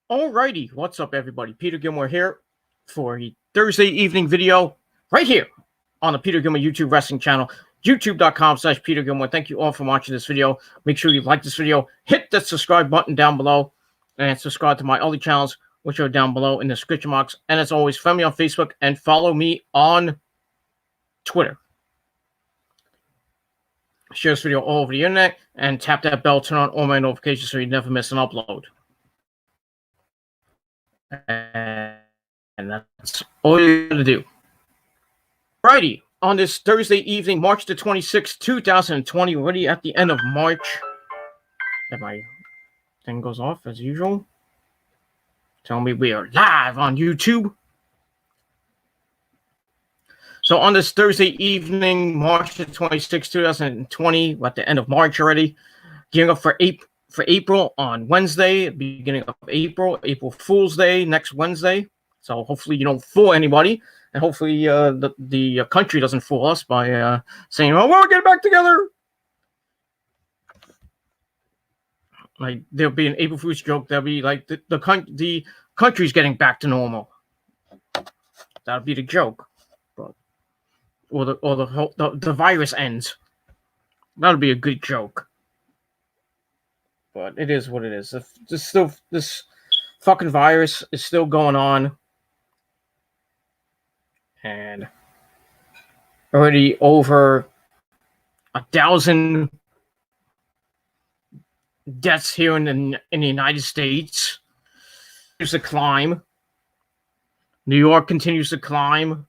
Alrighty, what's up everybody? Peter Gilmore here for a Thursday evening video right here on the Peter Gilmore YouTube wrestling channel, youtube.com/Peter Gilmore. Thank you all for watching this video. Make sure you like this video, hit that subscribe button down below, and subscribe to my other channels, which are down below in the description box. And as always, friend me on Facebook and follow me on Twitter. Share this video all over the internet and tap that bell, turn on all my notifications so you never miss an upload. And that's all you gotta do. Alrighty, on this Thursday evening, March the 26th, 2020, already at the end of March. And my thing goes off as usual. Tell me we are live on YouTube. So on this Thursday evening, March the 26th, 2020, we're at the end of March already. Gearing up for April on Wednesday, beginning of April Fool's Day next Wednesday. So hopefully you don't fool anybody, and hopefully the country doesn't fool us by saying, "Oh, we'll get back together." Like there'll be an April Fool's joke. There'll be like the country's getting back to normal. That'll be the joke, but or the virus ends. That'll be a good joke. But it is what it is. This fucking virus is still going on, and already over 1,000 deaths here in the United States. Continues to climb. New York continues to climb.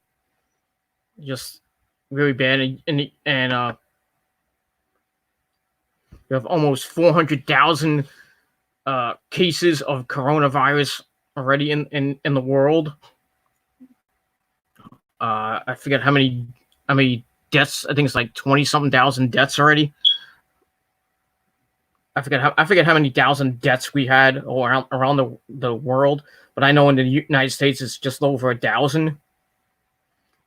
Just really bad, and we have almost 400,000 cases of coronavirus already in the world. I forget how many deaths. I think it's like 20-something thousand deaths already. I forget how many thousand deaths we had around the world, but I know in the United States it's just over 1,000.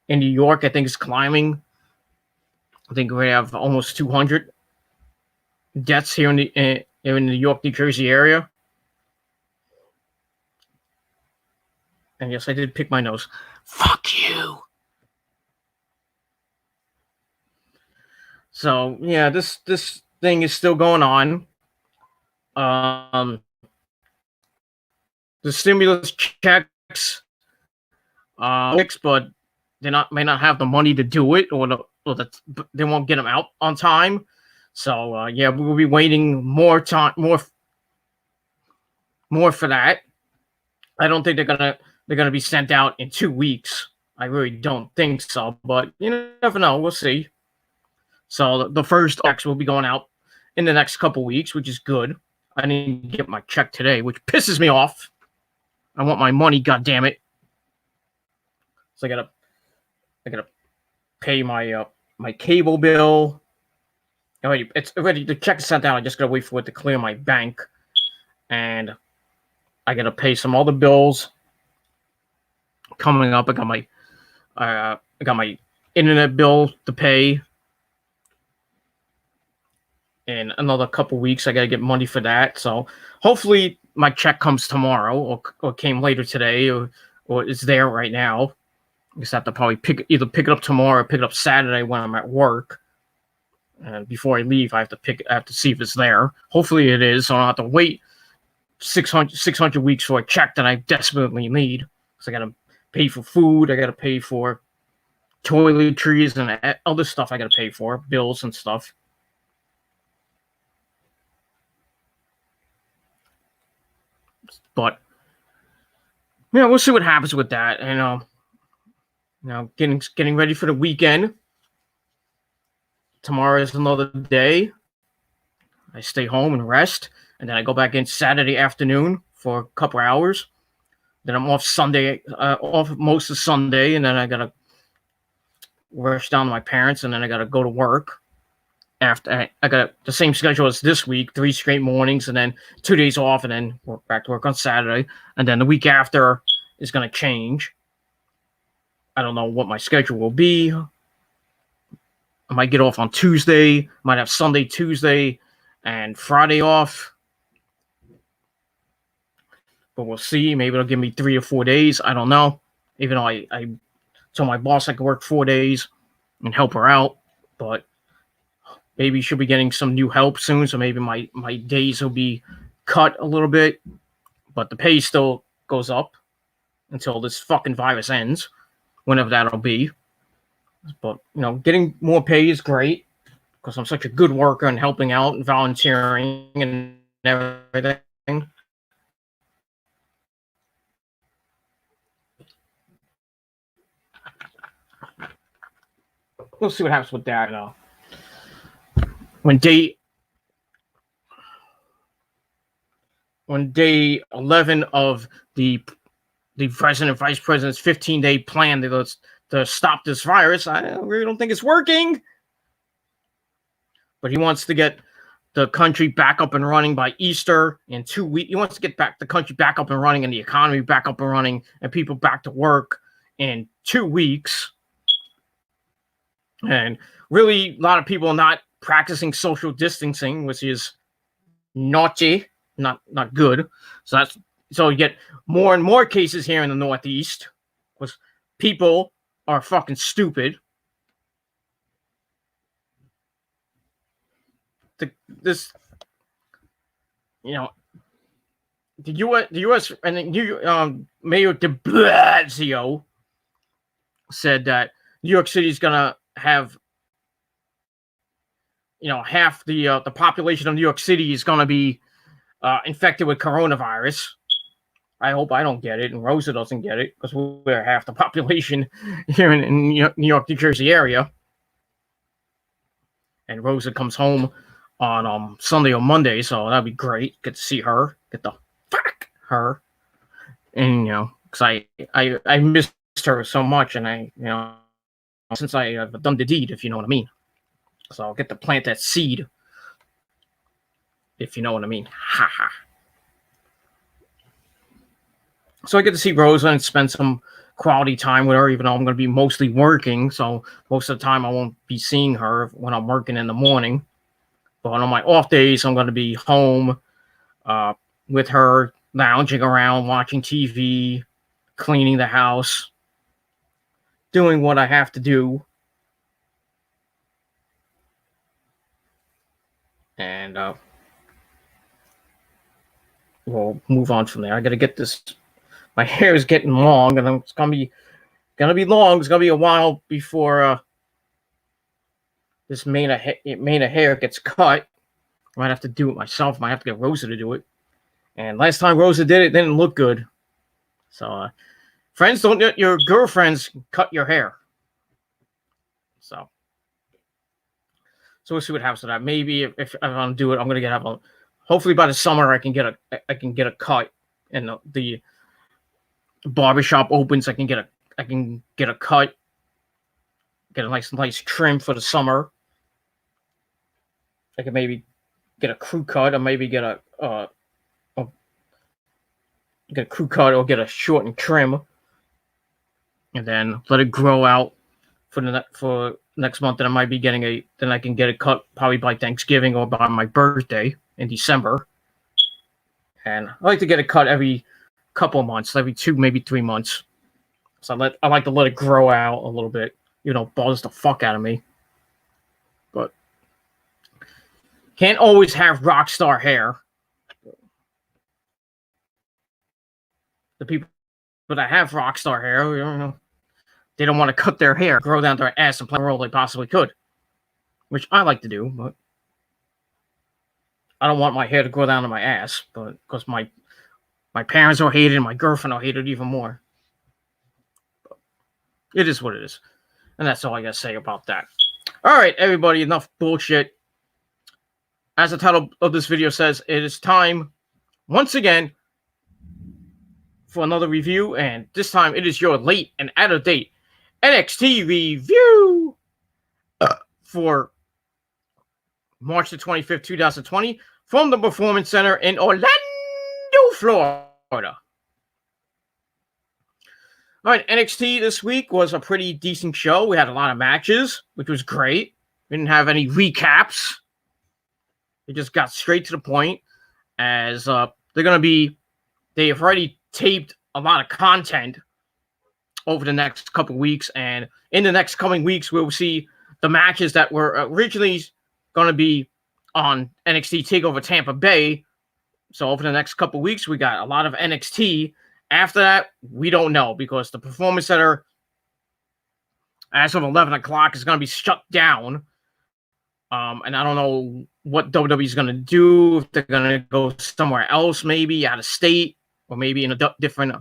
In New York, I think it's climbing. I think we have almost 200 deaths here in the New York, New Jersey area. And yes, I did pick my nose. Fuck you. So yeah, this thing is still going on. The stimulus checks, but they may not have the money to do it, or they won't get them out on time. So yeah, we'll be waiting more for that. I don't think they're gonna be sent out in 2 weeks. I really don't think so, but you never know. We'll see. So the first checks will be going out in the next couple weeks, which is good. I need to get my check today, which pisses me off. I want my money, goddammit. So I gotta pay my my cable bill. It's already, the check is sent out. I just gotta wait for it to clear my bank, and I gotta pay some other bills coming up. I got my internet bill to pay in another couple weeks. I gotta get money for that. So hopefully my check comes tomorrow, or came later today, or it's there right now. I just have to probably either pick it up tomorrow or pick it up Saturday when I'm at work. And before I leave, I have to see if it's there. Hopefully it is, so I don't have to wait 600 weeks for a check that I desperately need. So I gotta pay for food, I gotta pay for toiletries and other stuff I gotta pay for, bills and stuff. But yeah, we'll see what happens with that. And getting ready for the weekend. Tomorrow is another day. I stay home and rest, and then I go back in Saturday afternoon for a couple hours. Then I'm off Sunday, off most of Sunday, and then I gotta rush down to my parents, and then I gotta go to work. After I got the same schedule as this week, 3 straight mornings, and then 2 days off, and then back to work on Saturday. And then the week after is gonna change. I don't know what my schedule will be. I might get off on Tuesday, might have Sunday, Tuesday, and Friday off. but we'll see. Maybe it'll give me 3 or 4 days. I don't know. Even though I told my boss I could work 4 days and help her out, but maybe she'll be getting some new help soon, so maybe my days will be cut a little bit, but the pay still goes up until this fucking virus ends, whenever that'll be. But, getting more pay is great because I'm such a good worker and helping out and volunteering and everything. We'll see what happens with that. When day 11 of the president and vice president's 15-day plan to stop this virus, I really don't think it's working. But he wants to get the country back up and running by Easter in 2 weeks. He wants to get the country back up and running and the economy back up and running and people back to work in 2 weeks. And really, a lot of people are not practicing social distancing, which is naughty, not good. So you get more and more cases here in the Northeast because people are fucking stupid. The U.S. and Mayor de Blasio said that New York City is gonna have, half the population of New York City is gonna be infected with coronavirus. I hope I don't get it and Rosa doesn't get it because we're half the population here in New York, New Jersey area. And Rosa comes home on Sunday or Monday, so that'd be great. Get to see her. Get the fuck her. And because I missed her so much, and since I have done the deed, if you know what I mean. So I'll get to plant that seed, if you know what I mean. Ha ha. So I get to see Rosa and spend some quality time with her, even though I'm going to be mostly working. So most of the time I won't be seeing her when I'm working in the morning. But on my off days, I'm going to be home with her, lounging around, watching TV, cleaning the house, doing what I have to do. And we'll move on from there. I got to get this. My hair is getting long, and it's gonna be long. It's gonna be a while before this mane of hair gets cut. I might have to do it myself. I might have to get Rosa to do it. And last time Rosa did it didn't look good. So, friends, don't let your girlfriends cut your hair. So we'll see what happens to that. Maybe if I want to do it, I'm gonna hopefully by the summer I can get a cut, and the barbershop opens. I can get a cut, get a nice trim for the summer. I can maybe get a crew cut, or maybe get a crew cut, or get a shortened trim, and then let it grow out for next month. Then I can get it cut probably by Thanksgiving or by my birthday in December. And I like to get it cut every couple of months, every 2, maybe 3 months. So I like to let it grow out a little bit. Bothers the fuck out of me. But can't always have rock star hair. The people that have rock star hair, they don't want to cut their hair, grow down their ass, and play a role they possibly could, which I like to do. But I don't want my hair to grow down to my ass, but because my parents will hate it, and my girlfriend will hate it even more. But it is what it is. And that's all I got to say about that. All right, everybody, enough bullshit. As the title of this video says, it is time, once again, for another review. And this time, it is your late and out-of-date NXT review for March the 25th, 2020, from the Performance Center in Orlando, Florida. All right, NXT this week was a pretty decent show. We had a lot of matches, which was great. We didn't have any recaps. We just got straight to the point, as they're going to be they have already taped a lot of content over the next couple weeks, and in the next coming weeks, we'll see the matches that were originally going to be on NXT TakeOver Tampa Bay. So over the next couple weeks, we got a lot of NXT. After that, we don't know, because the Performance Center, as of 11 o'clock, is going to be shut down. And I don't know what WWE is going to do, if they're going to go somewhere else, maybe out of state, or maybe in a different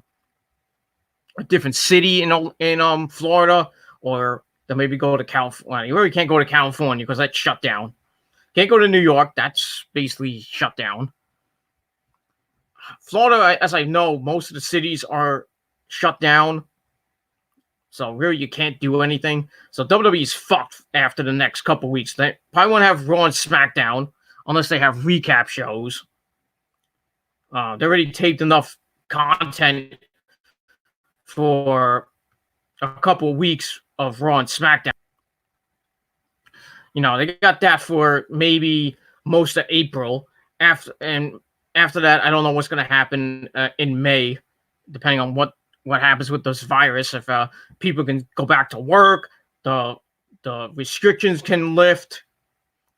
city in Florida, or they maybe go to California. You really can't go to California because that's shut down. Can't go to New York. That's basically shut down. Florida, as I know, most of the cities are shut down. So really, you can't do anything. So WWE's fucked after the next couple weeks. They probably won't have Raw and SmackDown unless they have recap shows. They already taped enough content for a couple of weeks of Raw and SmackDown. You know, they got that for maybe most of April. After that, I don't know what's going to happen in May, depending on what happens with this virus. If people can go back to work, the restrictions can lift,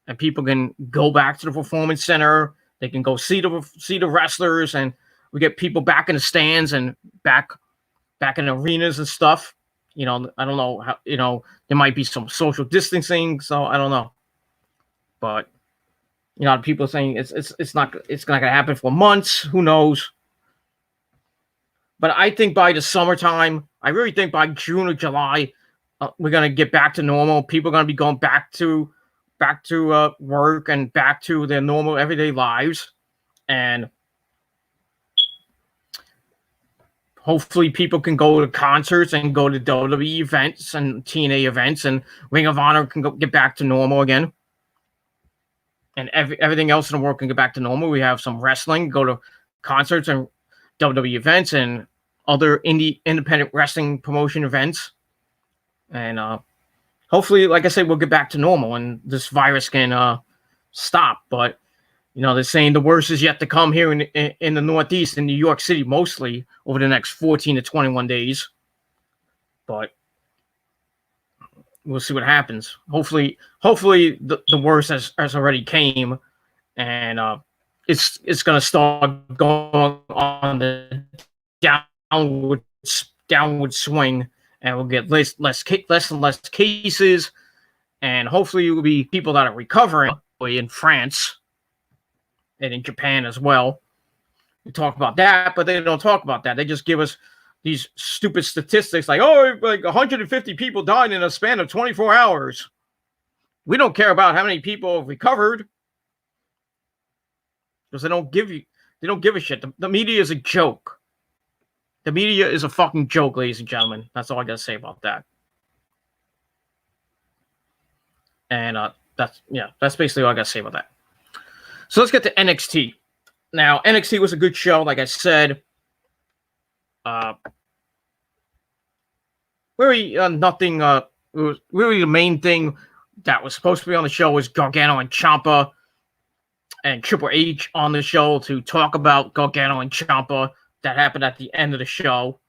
and people can go back to the Performance Center. They can go see the wrestlers, and we get people back in the stands and back in arenas and stuff. You know, I don't know how, you know, there might be some social distancing, so I don't know. But, you know, people are saying it's not going to happen for months. Who knows? But I think by the summertime, I really think by June or July, we're going to get back to normal. People are going to be going back to work and back to their normal everyday lives. And hopefully people can go to concerts and go to WWE events and TNA events, and Ring of Honor can get back to normal again. And everything else in the world can get back to normal. We have some wrestling, go to concerts and WWE events and other independent wrestling promotion events. And hopefully, like I said, we'll get back to normal and this virus can stop. But, you know, they're saying the worst is yet to come here in the Northeast, in New York City, mostly over the next 14 to 21 days. But we'll see what happens. Hopefully the worst has already came, and it's going to start going on the downward swing, and we'll get less and less cases, and hopefully it will be people that are recovering in France and in Japan as well. We talk about that, but they don't talk about that. They just give us these stupid statistics like 150 people died in a span of 24 hours. We don't care about how many people have recovered, because they don't give a shit. The media is a joke. The media is a fucking joke, ladies and gentlemen. That's all I got to say about that. And that's basically all I got to say about that. So let's get to NXT. Now, NXT was a good show, like I said. Nothing. It was really the main thing that was supposed to be on the show was Gargano and Ciampa, and Triple H on the show to talk about Gargano and Ciampa. That happened at the end of the show.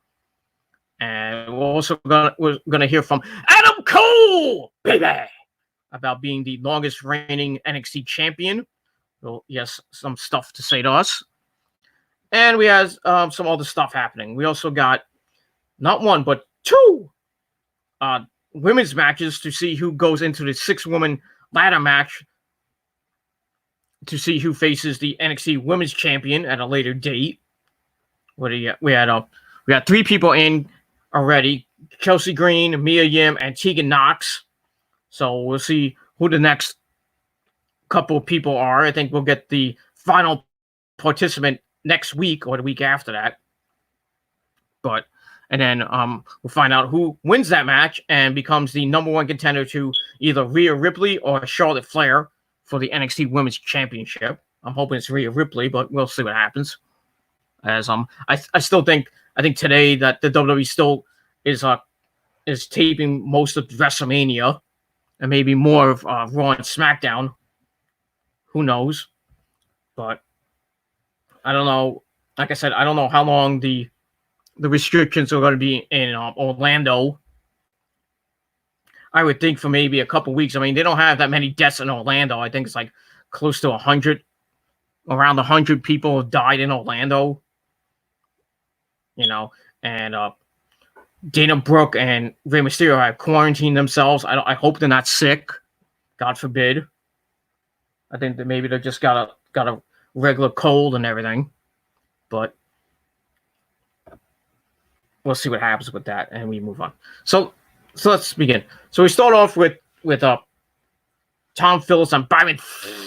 And we're also gonna hear from Adam Cole, baby, about being the longest reigning NXT champion. Well, yes, some stuff to say to us. And we had some other stuff happening. We also got not one, but two women's matches to see who goes into the 6-woman ladder match to see who faces the NXT Women's Champion at a later date. We had 3 people in already: Chelsea Green, Mia Yim, and Tegan Knox. So we'll see who the next couple of people are. I think we'll get the final participant next week or the week after that. And then we'll find out who wins that match and becomes the number 1 contender to either Rhea Ripley or Charlotte Flair for the NXT Women's Championship. I'm hoping it's Rhea Ripley, but we'll see what happens. As I still think today that the WWE still is taping most of WrestleMania and maybe more of Raw and SmackDown. Who knows? But I don't know. like I said, I don't know how long the restrictions are going to be in Orlando. I would think for maybe a couple weeks. I mean, they don't have that many deaths in Orlando. I think it's like close to 100, around 100 people have died in Orlando. And Dana Brooke and Rey Mysterio have quarantined themselves. I hope they're not sick. God forbid. I think that maybe they just got a regular cold and everything. But we'll see what happens with that, and we move on. So let's begin. So we start off with Tom Phillips and Byron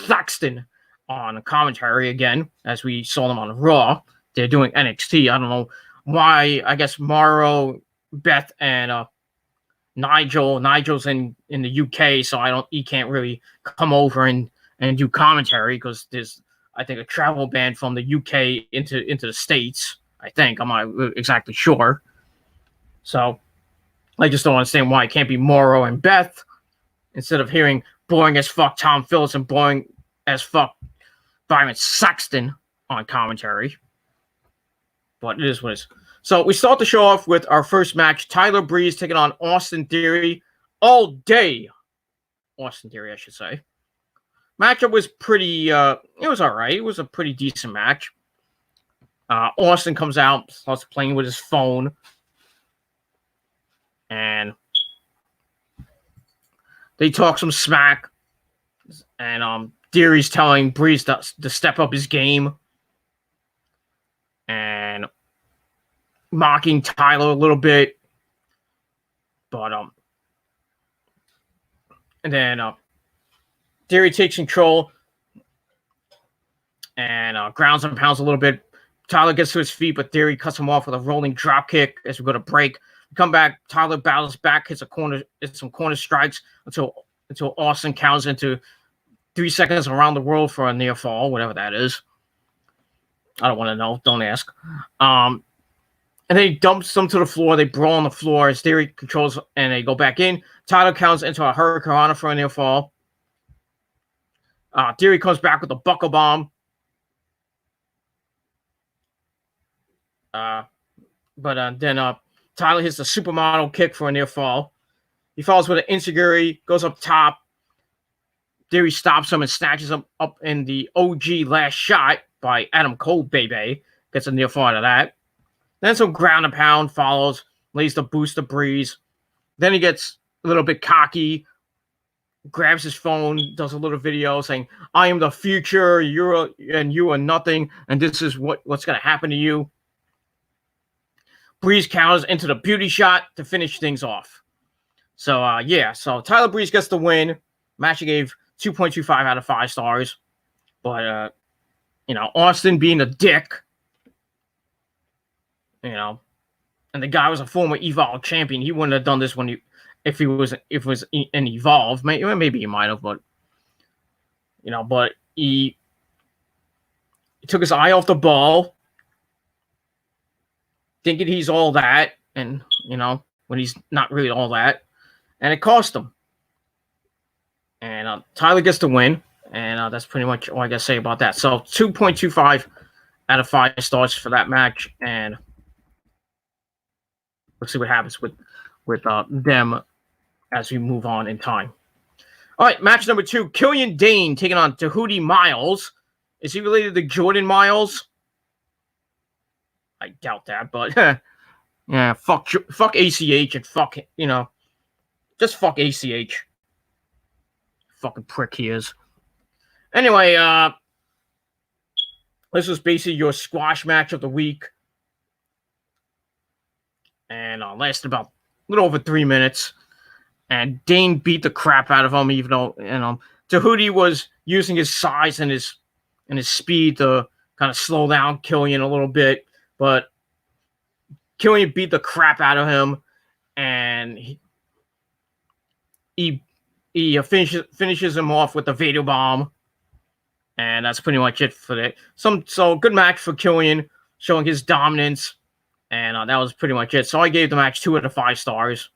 Saxton on commentary again, as we saw them on Raw. They're doing NXT. I don't know why. I guess Mauro, Beth, and Nigel. Nigel's in the UK, so he can't really come over and do commentary because there's, I think, a travel ban from the UK into the States. I think. I'm not exactly sure. So I just don't understand why it can't be Mauro and Beth instead of hearing boring as fuck Tom Phillips and boring as fuck Byron Saxton on commentary. But it is what it is. So we start the show off with our first match. Tyler Breeze taking on Austin Theory. All day. Austin Theory, I should say. Matchup was pretty, it was all right. It was a pretty decent match. Austin comes out, starts playing with his phone. And they talk some smack. And Theory's telling Breeze to step up his game. And mocking Tyler a little bit. But and then Theory takes control and grounds and pounds a little bit. Tyler gets to his feet, but Theory cuts him off with a rolling drop kick as we go to break. We come back, Tyler battles back, hits some corner strikes until Austin counts into 3 seconds around the world for a near fall, whatever that is. I don't want to know. Don't ask. And then he dumps them to the floor. They brawl on the floor as Theory controls, and they go back in. Tyler counts into a Hurricane for a near fall. Theory comes back with a buckle bomb. But then Tyler hits the supermodel kick for a near fall. He falls with an enziguri, goes up top. Theory stops him and snatches him up in the OG last shot by Adam Cole, baby. Gets a near fall out of that. Then some ground and pound follows, lays the boost to Breeze. Then he gets a little bit cocky, grabs his phone, does a little video saying, "I am the future, you are nothing, and this is what's going to happen to you." Breeze counters into the beauty shot to finish things off. So, so Tyler Breeze gets the win. Match gave 2.25 out of 5 stars. But, Austin being a dick, and the guy was a former Evolve champion. He wouldn't have done this if it was an Evolve. Maybe he might have, but but he took his eye off the ball, thinking he's all that, and when he's not really all that, and it cost him. And Tyler gets the win, and that's pretty much all I got to say about that. So 2.25 out of 5 stars for that match, and we'll see what happens with them as we move on in time. All right, match number 2, Killian Dane taking on Tahuti Miles. Is he related to Jordan Miles? I doubt that, but yeah, fuck ACH and fuck, just fuck ACH. Fucking prick he is. Anyway, this was basically your squash match of the week. And lasted about a little over 3 minutes. And Dane beat the crap out of him, even though, Tahuti was using his size and his speed to kind of slow down Killian a little bit. But Killian beat the crap out of him, and he finishes him off with the Vader bomb, and that's pretty much it for that. So good match for Killian, showing his dominance, and that was pretty much it. So I gave the match 2 out of 5 stars,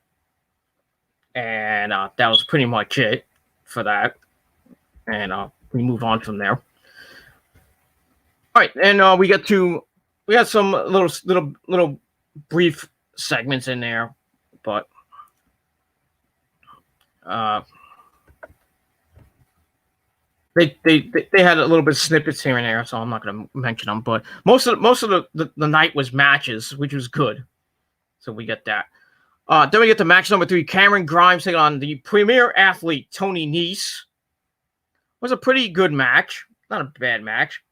and that was pretty much it for that. And we move on from there. All right, and we get to we had some little brief segments in there, but they had a little bit of snippets here and there, so I'm not going to mention them. But most of the night was matches, which was good. So we get that. Then we get to match number 3. Cameron Grimes taking on the premier athlete Tony Nese. It was a pretty good match, not a bad match.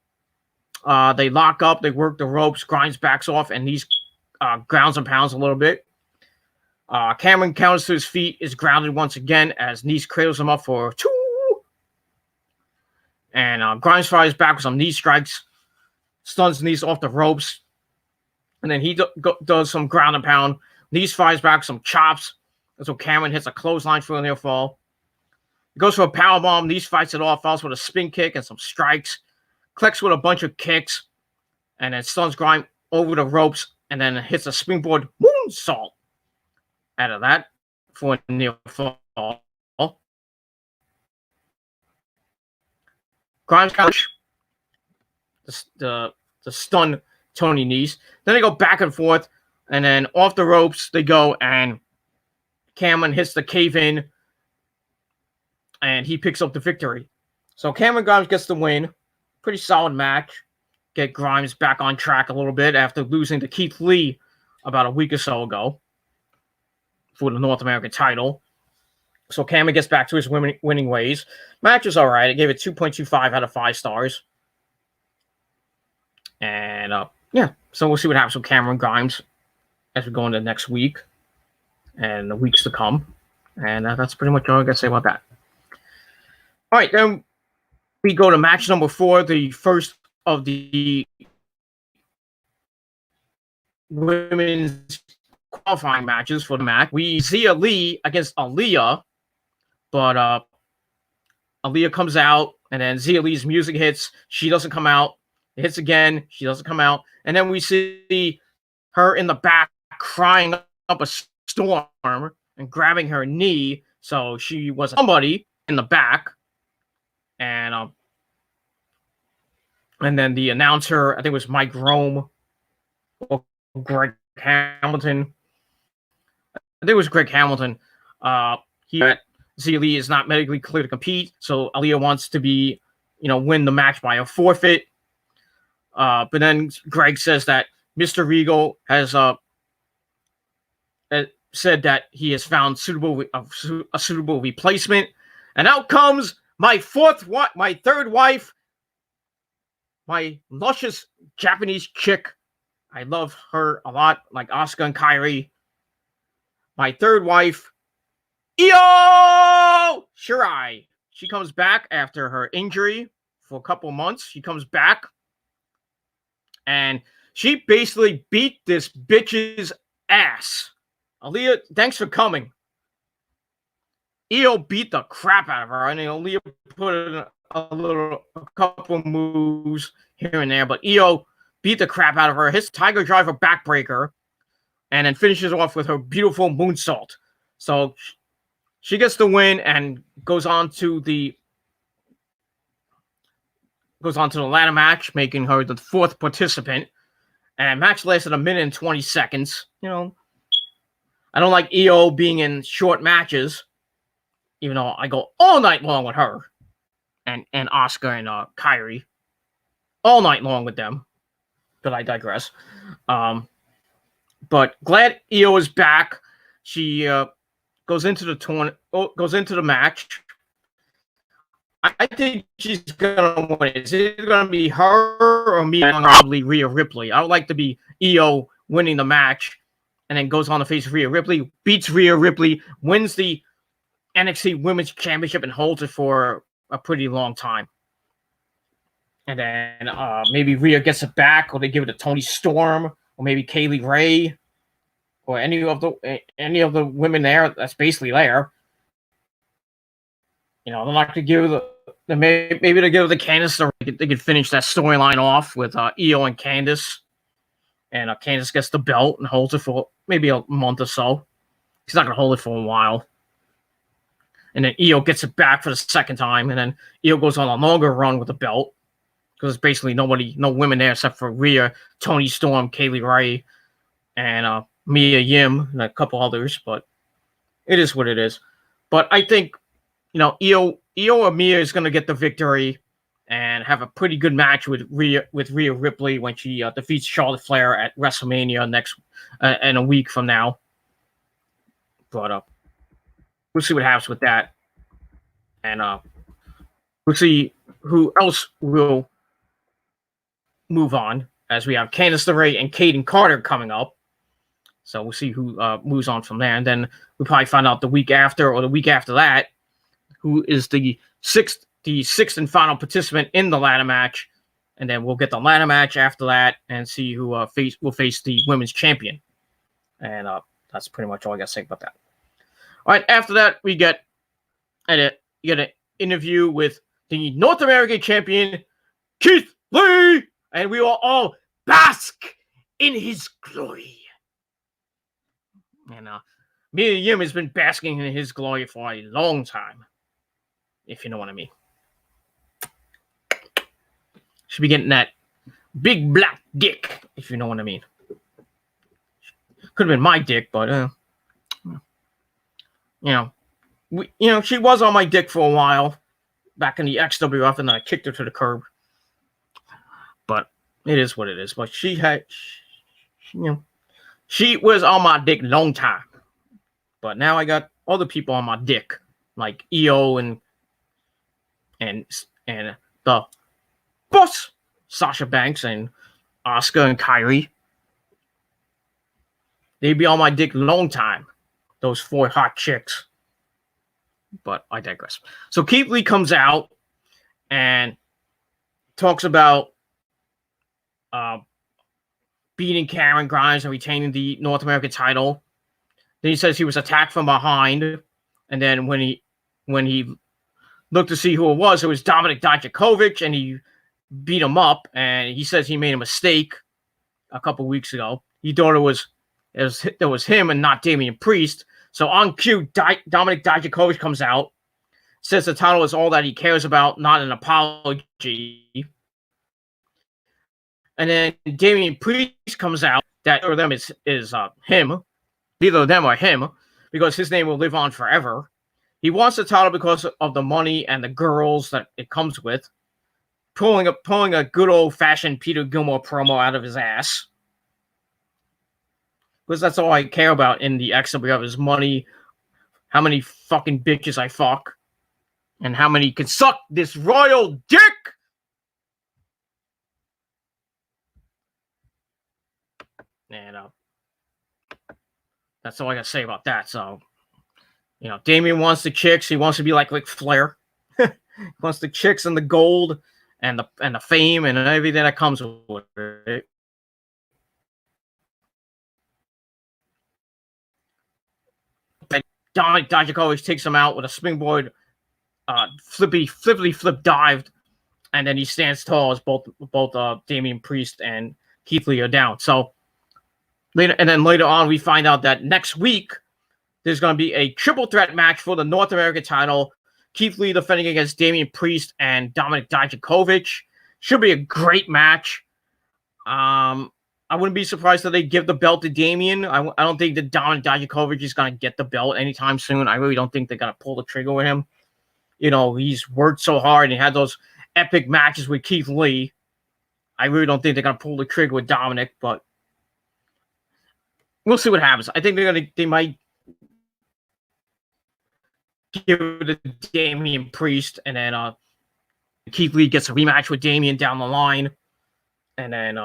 They lock up, they work the ropes. Grimes backs off, and Nese grounds and pounds a little bit. Cameron counters to his feet, is grounded once again as Nese cradles him up for 2. And Grimes fires back with some knee strikes, stuns Nese off the ropes, and then he does some ground and pound. Nese fires back with some chops, and so Cameron hits a clothesline for a near fall. He goes for a powerbomb. Nese fights it off, follows with a spin kick and some strikes. Clicks with a bunch of kicks, and then stuns Grimes over the ropes, and then hits a springboard moonsault out of that for a near fall. Grimes couch the stun Tony Nese. Then they go back and forth, and then off the ropes they go, and Cameron hits the cave-in, and he picks up the victory. So Cameron Grimes gets the win. Pretty solid match. Get Grimes back on track a little bit after losing to Keith Lee about a week or so ago for the North American title. So Cameron gets back to his winning ways. Match was all right. I gave it 2.25 out of 5 stars. And, yeah, so we'll see what happens with Cameron Grimes as we go into next week and the weeks to come. And that's pretty much all I got to say about that. All right, then we go to match number 4, the first of the women's qualifying matches for the match. We see Xia Li against Aaliyah, but Aaliyah comes out, and then Xia Li's music hits. She doesn't come out. It hits again. She doesn't come out. And then we see her in the back crying up a storm and grabbing her knee. So she was somebody in the back. And then the announcer, I think it was Mike Rome or Greg Hamilton. I think it was Greg Hamilton. Xia Li is not medically clear to compete, so Aaliyah wants to win the match by a forfeit. But then Greg says that Mr. Regal has said that he has found a suitable replacement, and out comes my third wife, my luscious Japanese chick. I love her a lot, like Asuka and Kairi. My third wife, Io Shirai. She comes back after her injury for a couple months. She comes back, and she basically beat this bitch's ass. Aaliyah, thanks for coming. Io beat the crap out of her, and Aaliyah put in a couple moves here and there, but Io beat the crap out of her, hits Tiger Driver backbreaker, and then finishes off with her beautiful moonsault. So she gets the win and goes on to the ladder match, making her the 4th participant. And match lasted 1 minute and 20 seconds. I don't like Io being in short matches, even though I go all night long with her and Asuka and Kairi. All night long with them. But I digress. But glad Io is back. She goes into the match. I think she's gonna win. Is it gonna be her or me? Probably Rhea Ripley. I would like to be Io winning the match, and then goes on to face Rhea Ripley, beats Rhea Ripley, wins the NXT Women's Championship, and holds it for a pretty long time. And then maybe Rhea gets it back, or they give it to Toni Storm, or maybe Kaylee Ray, or any of the women there that's basically there. They're not to give maybe to give the Candice. They could finish that storyline off with Io and Candice, and Candice gets the belt and holds it for maybe a month or so. She's not gonna hold it for a while. And then Io gets it back for the second time, and then Io goes on a longer run with the belt. because basically no women there except for Rhea, Toni Storm, Kaylee Ray, and Mia Yim and a couple others. But it is what it is. But I think Io or Mia is going to get the victory and have a pretty good match with Rhea Ripley when she defeats Charlotte Flair at WrestleMania next in a week from now. But we'll see what happens with that, and we'll see who else will move on, as we have Candice LeRae and Kaden Carter coming up. So we'll see who moves on from there, and then we'll probably find out the week after or the week after that who is the sixth and final participant in the ladder match, and then we'll get the ladder match after that and see who will face the women's champion. And that's pretty much all I got to say about that. All right, after that we get an interview with the North American champion Keith Lee, and we will all bask in his glory. And Mia Yim has been basking in his glory for a long time, if you know what I mean. Should be getting that big black dick, if you know what I mean. Could have been my dick, but she was on my dick for a while back in the XWF, and then I kicked her to the curb. But it is what it is. But she was on my dick long time. But now I got other people on my dick, like Io and the boss, Sasha Banks and Asuka and Kyrie. They'd be on my dick long time, those 4 hot chicks. But I digress. So Keith Lee comes out and talks about beating Karen Grimes and retaining the North American title. Then he says he was attacked from behind, and then when he looked to see who it was Dominik Dijakovic, and he beat him up. And he says he made a mistake a couple weeks ago. He thought it was him and not Damian Priest. So on cue, Dominik Dijakovic comes out, says the title is all that he cares about, not an apology. And then Damian Priest comes out that or them is him. Either of them or him, because his name will live on forever. He wants the title because of the money and the girls that it comes with. Pulling a good old-fashioned Peter Gilmore promo out of his ass. Because that's all I care about in the XWF is money, how many fucking bitches I fuck, and how many can suck this royal dick. And that's all I gotta say about that. So, Damian wants the chicks. He wants to be like Ric Flair. He wants the chicks and the gold and the fame and everything that comes with it. And Dominik Dijakovic takes him out with a springboard, flippy flip dived, and then he stands tall as both Damian Priest and Keith Lee are down. So later on, we find out that next week there's going to be a triple threat match for the North American title. Keith Lee defending against Damian Priest and Dominik Dijakovic. Should be a great match. I wouldn't be surprised if they give the belt to Damian. I don't think that Dominik Dijakovic is going to get the belt anytime soon. I really don't think they're going to pull the trigger with him. He's worked so hard and he had those epic matches with Keith Lee. I really don't think they're going to pull the trigger with Dominik, but we'll see what happens. I think they might give it to Damian Priest, and then Keith Lee gets a rematch with Damian down the line, and then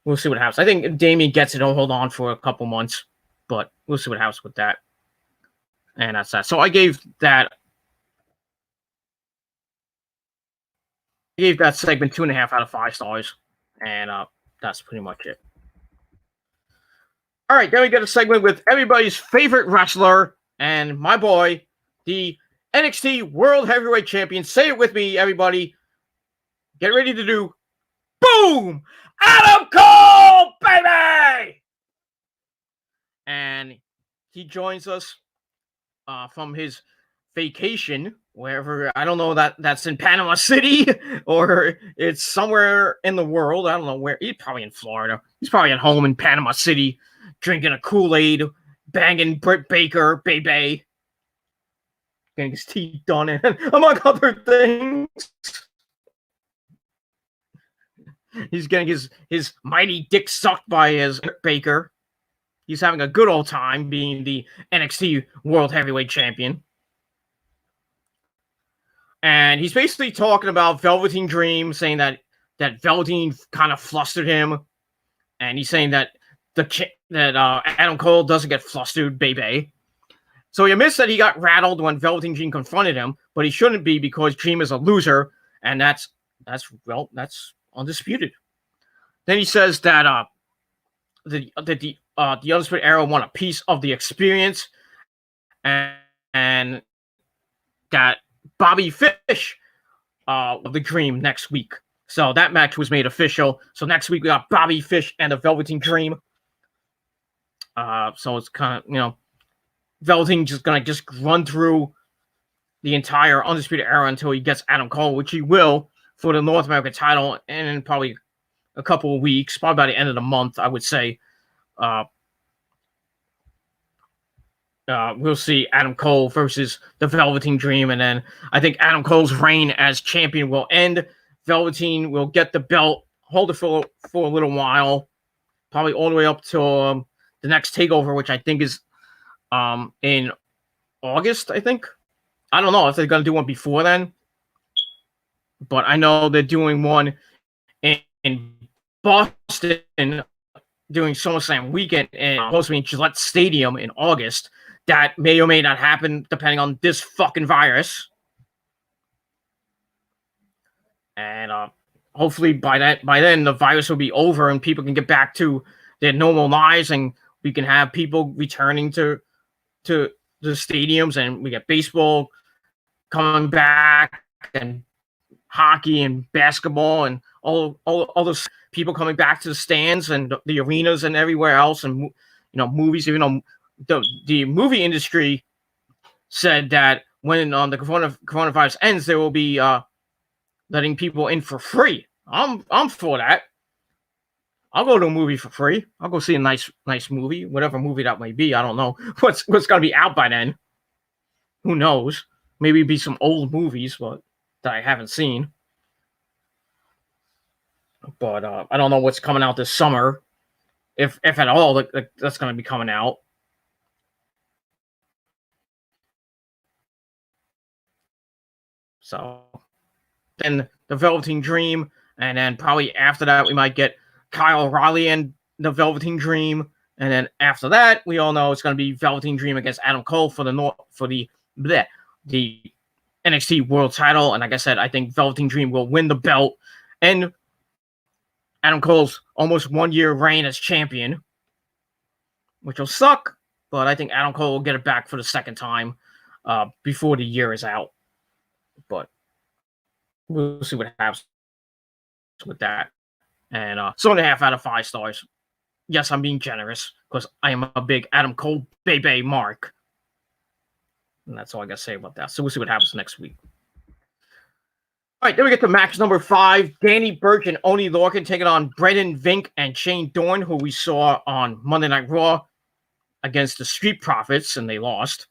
we'll see what happens. I think Damian gets it. Don't hold on for a couple months, but we'll see what happens with that. And that's that. So I gave that segment 2.5 out of 5 stars, and that's pretty much it. All right, then we get a segment with everybody's favorite wrestler and my boy, the NXT World Heavyweight Champion. Say it with me, everybody. Get ready to do boom! Adam Cole, baby! And he joins us from his vacation wherever. I don't know that's in Panama City or it's somewhere in the world. I don't know where. He's probably in Florida. He's probably at home in Panama City, drinking a Kool-Aid, banging Britt Baker, baby, getting his teeth done, and among other things. He's getting his mighty dick sucked by his Baker. He's having a good old time being the NXT World Heavyweight Champion. And he's basically talking about Velveteen Dream, saying that Velveteen kind of flustered him. And he's saying that Adam Cole doesn't get flustered, baby. So he admits that he got rattled when Velveteen Dream confronted him, but he shouldn't be because Dream is a loser, and that's undisputed. Then he says that the Undisputed Era want a piece of the experience, and that Bobby Fish of the Dream next week. So that match was made official. So next week we got Bobby Fish and the Velveteen Dream. So it's kind of, Velveteen just gonna run through the entire Undisputed Era until he gets Adam Cole, which he will for the North American title, and in probably a couple of weeks, probably by the end of the month, I would say. We'll see Adam Cole versus the Velveteen Dream, and then I think Adam Cole's reign as champion will end. Velveteen will get the belt, hold it for a little while, probably all the way up to the next takeover, which I think is in August, I think. I don't know if they're going to do one before then, but I know they're doing one in Boston doing SummerSlam weekend and supposed to be in Gillette Stadium in August. That may or may not happen depending on this fucking virus. And hopefully by then the virus will be over and people can get back to their normal lives, and we can have people returning to the stadiums, and we get baseball coming back, and hockey and basketball and all those people coming back to the stands and the arenas and everywhere else, and movies. Even though the movie industry said that when the coronavirus ends, there will be letting people in for free. I'm for that. I'll go to a movie for free. I'll go see a nice movie, whatever movie that may be. I don't know what's gonna be out by then. Who knows? Maybe it'd be some old movies, but that I haven't seen. But I don't know what's coming out this summer, if at all. That's gonna be coming out. So then the Velveteen Dream, and then probably after that we might get Kyle O'Reilly and the Velveteen Dream, and then after that we all know it's going to be Velveteen Dream against Adam Cole for the NXT World Title. And like I said, I think Velveteen Dream will win the belt and Adam Cole's almost 1 year reign as champion, which will suck, but I think Adam Cole will get it back for the second time before the year is out. But we'll see what happens with that. And 4.5 out of 5 stars. Yes, I'm being generous because I am a big Adam Cole baby mark. And that's all I got to say about that. So we'll see what happens next week. All right, then we get to match number 5. Danny Burch and Oney Lorcan taking on Brendan Vink and Shane Dorn, who we saw on Monday Night Raw against the Street Profits, and they lost.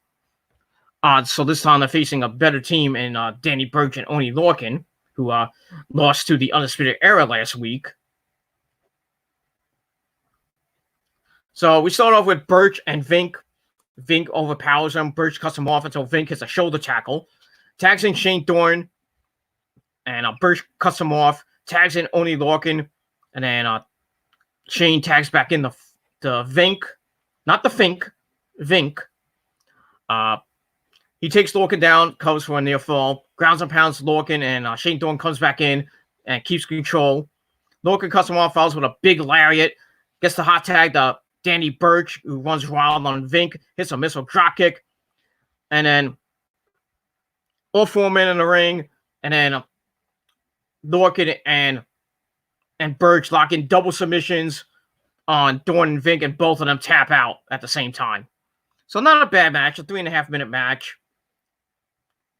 So this time they're facing a better team in Danny Burch and Oney Lorcan, who lost to the Undisputed Era last week. So we start off with Burch and Vink. Vink overpowers him. Burch cuts him off until Vink hits a shoulder tackle. Tags in Shane Dorn. And Burch cuts him off. Tags in Oney Lorcan. And then Shane tags back in the Vink. Not the Fink. Vink. He takes Lorcan down. Covers for a near fall. Grounds and pounds Lorcan. And Shane Dorn comes back in and keeps control. Lorcan cuts him off. Follows with a big lariat. Gets the hot tag to Danny Burch, who runs wild on Vink, hits a missile dropkick, and then all 4 men in the ring, and then Lorcan and Burch lock in double submissions on Dorn and Vink, and both of them tap out at the same time. So not a bad match, a 3.5 minute match.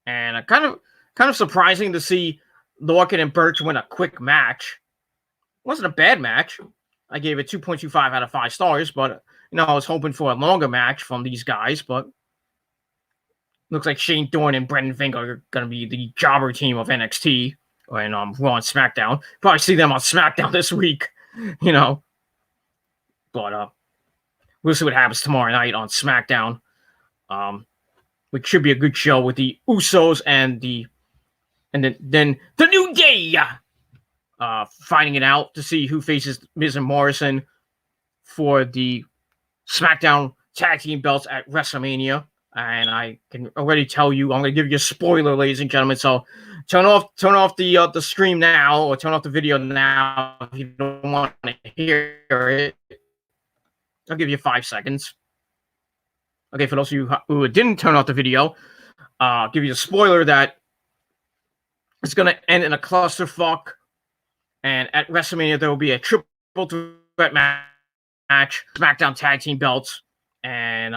And kind of surprising to see Lorcan and Birch win a quick match. It wasn't a bad match. I gave it 2.25 out of 5 stars, but I was hoping for a longer match from these guys, but looks like Shane Thorne and Brendan Fink are going to be the jobber team of NXT and Raw and SmackDown. Probably see them on SmackDown this week, But we'll see what happens tomorrow night on SmackDown. Which should be a good show with the Usos and then the New Day fighting it out to see who faces Miz and Morrison for the SmackDown tag team belts at WrestleMania. And I can already tell you, I'm going to give you a spoiler, ladies and gentlemen. So turn off the stream now, or turn off the video now if you don't want to hear it. I'll give you 5 seconds. Okay, for those of you who didn't turn off the video, I'll give you a spoiler that it's going to end in a clusterfuck. And at WrestleMania, there will be a triple threat match, SmackDown tag team belts, and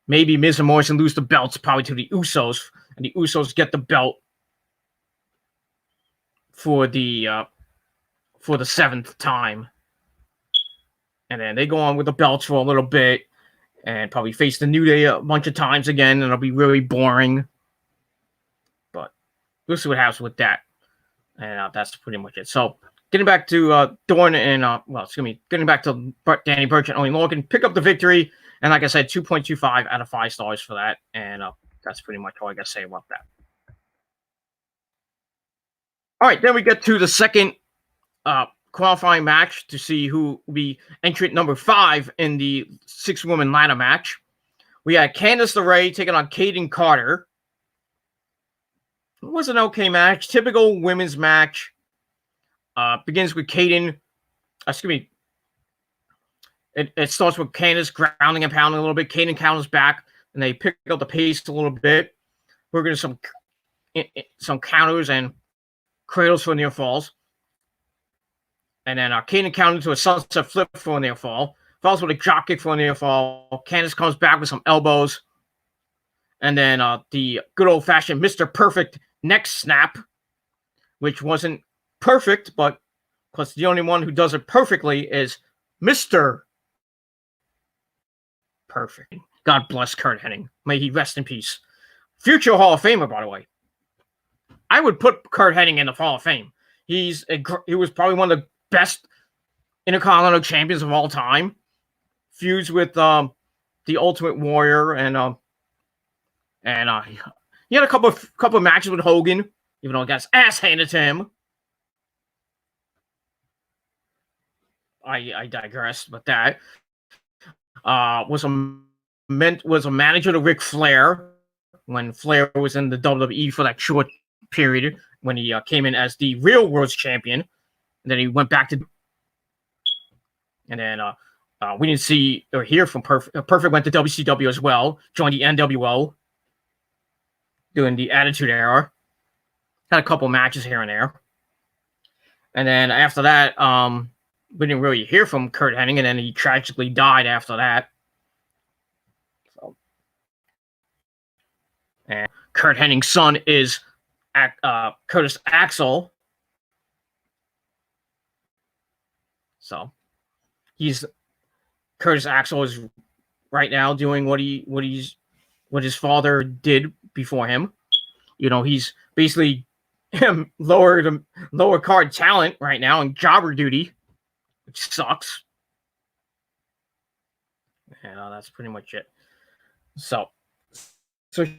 maybe Miz and Morrison lose the belts probably to the Usos, and the Usos get the belt for the 7th time. And then they go on with the belts for a little bit and probably face the New Day a bunch of times again, and it'll be really boring. But we'll see what happens with that. And that's pretty much it. So getting back to Dorn and, getting back to Danny Burch and Only Lorcan, pick up the victory. And like I said, 2.25 out of 5 stars for that. And that's pretty much all I got to say about that. All right, then we get to the second qualifying match to see who will be entrant number 5 in the 6-woman ladder match. We had Candice LeRae taking on Kaden Carter. It was an okay match. Typical women's match. Begins with Kaden. It starts with Candice grounding and pounding a little bit. Kaden counters back, and they pick up the pace a little bit. We're going to some counters and cradles for near falls. And then Kaden counters to a sunset flip for a near fall. Falls with a drop kick for a near fall. Candice comes back with some elbows. And then the good old-fashioned Mr. Perfect neck snap, which wasn't perfect, but because the only one who does it perfectly is Mr. Perfect. God bless Curt Hennig. May he rest in peace. Future Hall of Famer, by the way. I would put Curt Hennig in the Hall of Fame. He was probably one of the best Intercontinental champions of all time. Feuds with the Ultimate Warrior, and he had a couple of matches with Hogan, even though he got his ass handed to him. I digress, but that was a manager to Ric Flair when Flair was in the WWE for that short period when he came in as the real world's champion, and then he went back to, and then we didn't see or hear from Perfect. Perfect went to WCW as well, joined the NWO during the Attitude Era. Had a couple matches here and there, and then after that, we didn't really hear from Curt Hennig, and then he tragically died after that. So, and Curt Hennig's son is Curtis Axel. So Curtis Axel is right now doing what his father did before him. He's basically lower card talent right now in jobber duty, which sucks. And that's pretty much it. So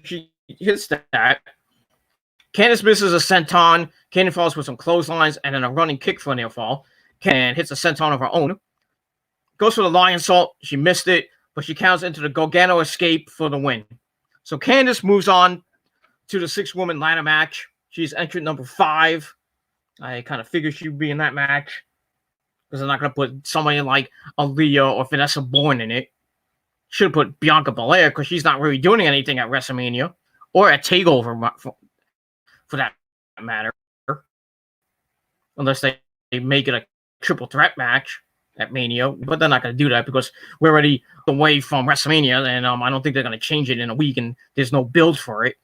she hits that. Candice misses a senton. Kaden falls with some clotheslines and then a running kick for a near fall. Candice hits a senton of her own. Goes for the lion salt. She missed it, but she counts into the Gargano escape for the win. So Candice moves on to the 6-woman ladder match. She's entrant number 5. I kind of figured she'd be in that match because they're not going to put somebody like Aaliyah or Vanessa Bourne in it. Should have put Bianca Belair because she's not really doing anything at WrestleMania or at TakeOver for that matter. Unless they make it a triple threat match at Mania. But they're not going to do that because we're already away from WrestleMania, and I don't think they're going to change it in a week, and there's no build for it.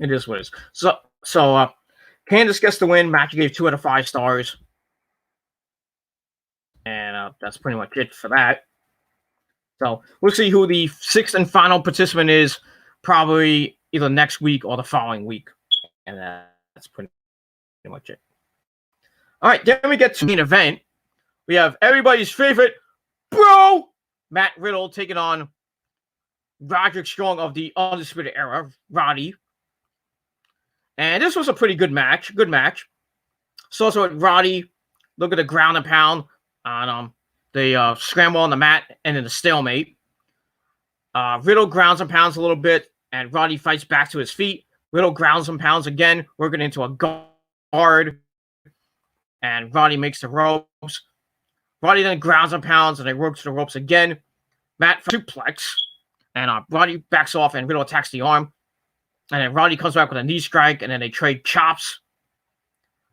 It is what it is. So Candace gets the win. Match gave 2 out of 5 stars. And that's pretty much it for that. So we'll see who the 6th and final participant is, probably either next week or the following week. And that's pretty much it. All right, then we get to the main event. We have everybody's favorite bro, Matt Riddle, taking on Roderick Strong of the Undisputed Era, Roddy. And this was a pretty good match. Good match. So also with Roddy, look at the ground and pound on the scramble on the mat and then the stalemate. Riddle grounds and pounds a little bit, and Roddy fights back to his feet. Riddle grounds and pounds again, working into a guard, and Roddy makes the ropes. Roddy then grounds and pounds, and they work to the ropes again. Matt suplex, and Roddy backs off, and Riddle attacks the arm. And then Roddy comes back with a knee strike, and then they trade chops.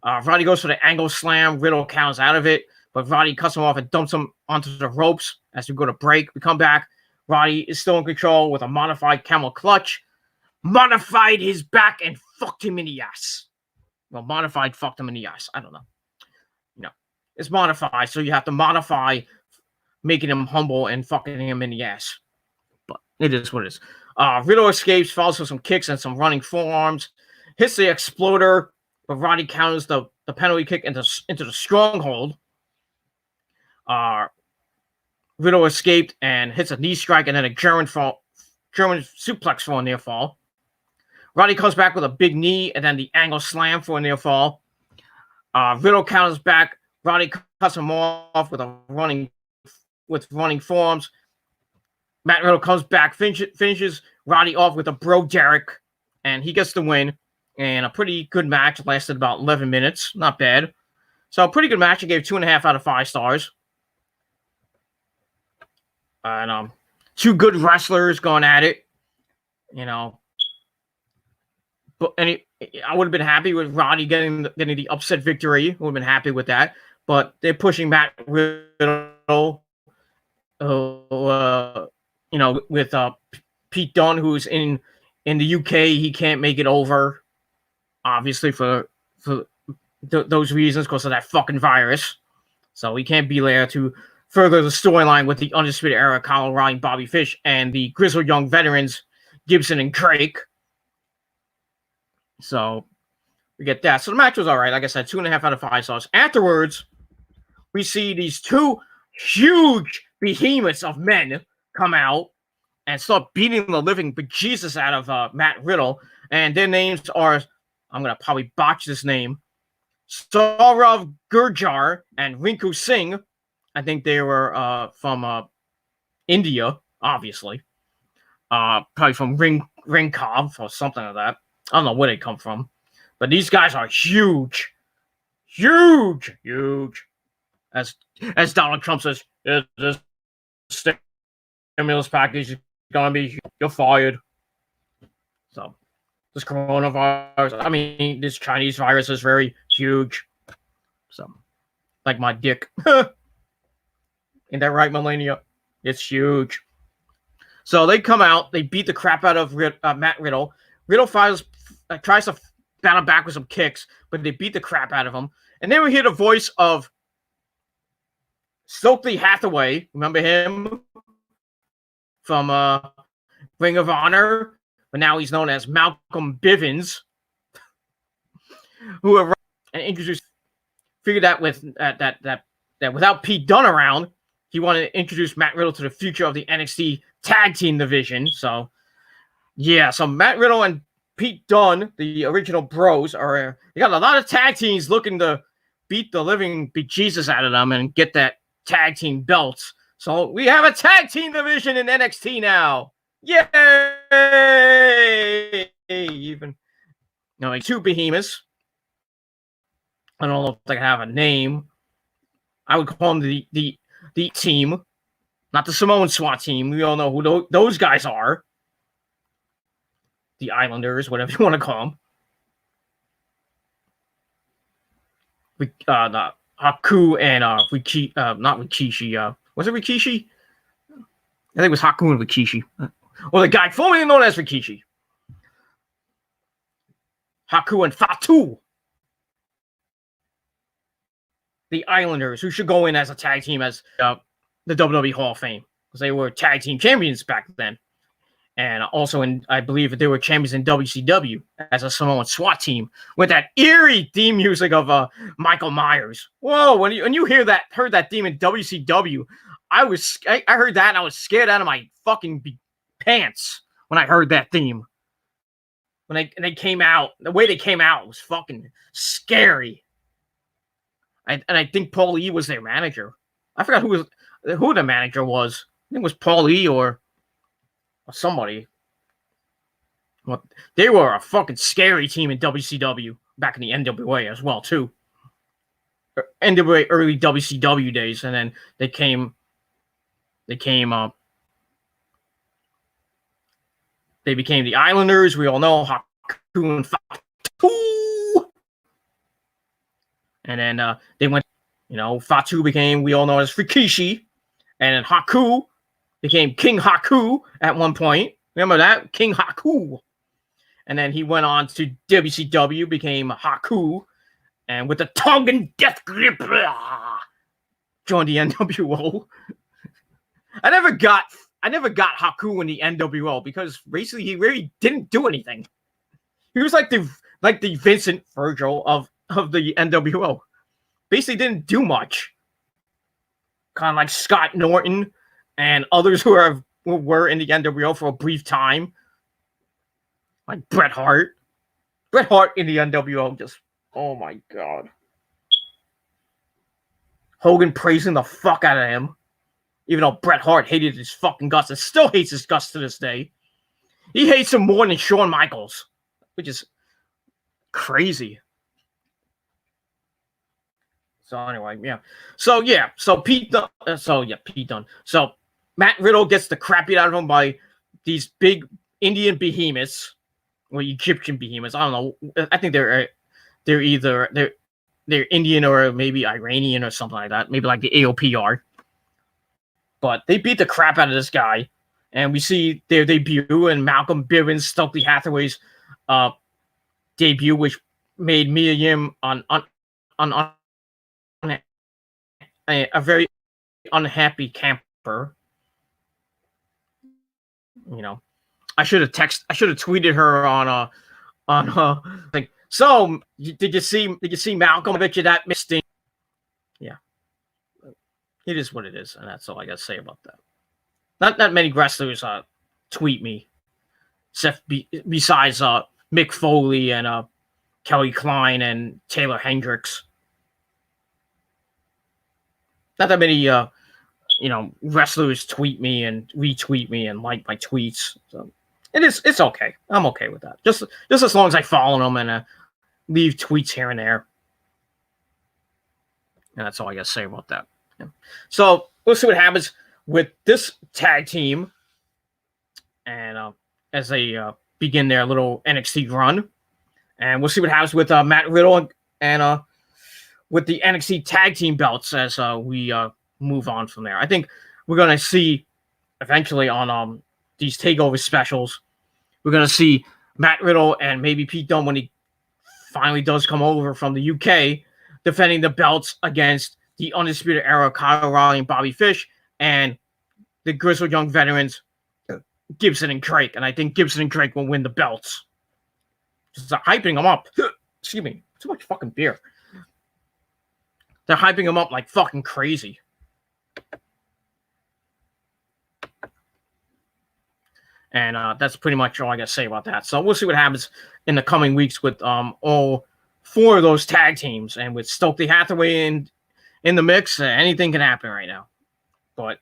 Roddy goes for the angle slam. Riddle counters out of it, but Roddy cuts him off and dumps him onto the ropes as we go to break. We come back. Roddy is still in control with a modified camel clutch. Modified his back and fucked him in the ass. Well, modified fucked him in the ass. I don't know. It's modified, so you have to modify making him humble and fucking him in the ass. But it is what it is. Riddle escapes, falls with some kicks and some running forearms. Hits the exploder, but Roddy counters the penalty kick into the stronghold. Riddle escaped and hits a knee strike and then a German suplex for a near fall. Roddy comes back with a big knee and then the angle slam for a near fall. Riddle counters back. Roddy cuts him off with running forearms. Matt Riddle comes back, finishes Roddy off with a bro Derek, and he gets the win. And a pretty good match. Lasted about 11 minutes. Not bad. So a pretty good match. I gave 2.5 out of 5 stars. And 2 good wrestlers going at it. But I would have been happy with Roddy getting the upset victory. Would have been happy with that. But they're pushing Matt Riddle, with Pete Dunne, who's in the UK. He can't make it over, obviously, for those reasons, because of that fucking virus. So he can't be there to further the storyline with the Undisputed Era, Kyle O'Reilly, Bobby Fish, and the grizzled young veterans, Gibson and Drake. So we get that. So the match was all right. Like I said, 2.5 out of 5 stars. Afterwards, we see these 2 huge behemoths of men come out and start beating the living bejesus out of Matt Riddle. And their names are, I'm going to probably botch this name, Saurav Gurjar and Rinku Singh. I think they were from India, obviously. Probably from Ringkov or something like that. I don't know where they come from. But these guys are huge. Huge. As Donald Trump says, this stimulus package is going to be, you're fired. So, this coronavirus, this Chinese virus is very huge. So, like my dick. Ain't that right, Melania? It's huge. So, they come out, they beat the crap out of Matt Riddle. Riddle tries to battle back with some kicks, but they beat the crap out of him. And then we hear the voice of Stokely Hathaway. Remember him? From Ring of Honor. But now he's known as Malcolm Bivens. Who arrived and introduced, figured out with that without Pete Dunne around, he wanted to introduce Matt Riddle to the future of the NXT tag team division. So, yeah, so Matt Riddle and Pete Dunne, the original bros, they got a lot of tag teams looking to beat the living bejesus out of them and get that tag team belts. So we have a tag team division in NXT now. Yay! Even like 2 behemoths. I don't know if they have a name. I would call them the team, not the Samoan SWAT team. We all know who those guys are. The Islanders, whatever you want to call them. Haku and not Rikishi. Was it Rikishi? I think it was Haku and Rikishi. Or the guy formerly known as Rikishi. Haku and Fatu. The Islanders, who should go in as a tag team as the WWE Hall of Fame, because they were tag team champions back then. And also, I believe that they were champions in WCW as a Samoan SWAT team with that eerie theme music of Michael Myers. Whoa! When you heard that theme in WCW, I heard that and I was scared out of my fucking pants when I heard that theme. When they came out, the way they came out was fucking scary. And I think Paul E was their manager. I forgot who the manager was. I think it was Paul E or somebody. Well, they were a fucking scary team in WCW back in the NWA as well too. NWA early WCW days, and then they became the Islanders. We all know Haku and Fatu. And then they went, Fatu became, we all know as Rikishi. And then Haku became King Haku at one point. Remember that? King Haku. And then he went on to WCW, became Haku. And with the tongue and death grip, joined the NWO. I never got Haku in the NWO because basically he really didn't do anything. He was like the Vincent Virgil of the NWO. Basically didn't do much. Kind of like Scott Norton and others who were in the NWO for a brief time. Like Bret Hart. Bret Hart in the NWO just, oh my God. Hogan praising the fuck out of him. Even though Bret Hart hated his fucking guts and still hates his guts to this day. He hates him more than Shawn Michaels. Which is crazy. So anyway, yeah. So Pete Dunne. Pete Dunne. So Matt Riddle gets the crap beat out of him by these big Indian behemoths, or Egyptian behemoths. I don't know. I think they're either they're Indian or maybe Iranian or something like that. Maybe like the AOPR. But they beat the crap out of this guy, and we see their debut and Malcolm Bivens, Stokely Hathaway's debut, which made Mia Yim on a very unhappy camper. I should have tweeted her on like, so did you see Malcolm? I bet you that missing. Yeah. It is what it is, and that's all I got to say about that. Not many wrestlers tweet me, besides Mick Foley and Kelly Klein and Taylor Hendricks. Not that many wrestlers tweet me and retweet me and like my tweets. So it's okay. I'm okay with that. Just as long as I follow them and leave tweets here and there. And that's all I got to say about that. Yeah. So we'll see what happens with this tag team, and as they begin their little NXT run, and we'll see what happens with Matt Riddle and with the NXT tag team belts as we move on from there. I think we're gonna see eventually on these takeover specials, we're gonna see Matt Riddle and maybe Pete Dunne when he finally does come over from the UK, defending the belts against the Undisputed Era, Kyle O'Reilly and Bobby Fish, and the Grizzled Young Veterans, Gibson and Drake. And I think Gibson and Drake will win the belts. Just hyping them up. Excuse me. Too much fucking beer. They're hyping them up like fucking crazy. And that's pretty much all I got to say about that. So we'll see what happens in the coming weeks with all four of those tag teams. And with Stokely Hathaway in the mix, anything can happen right now. But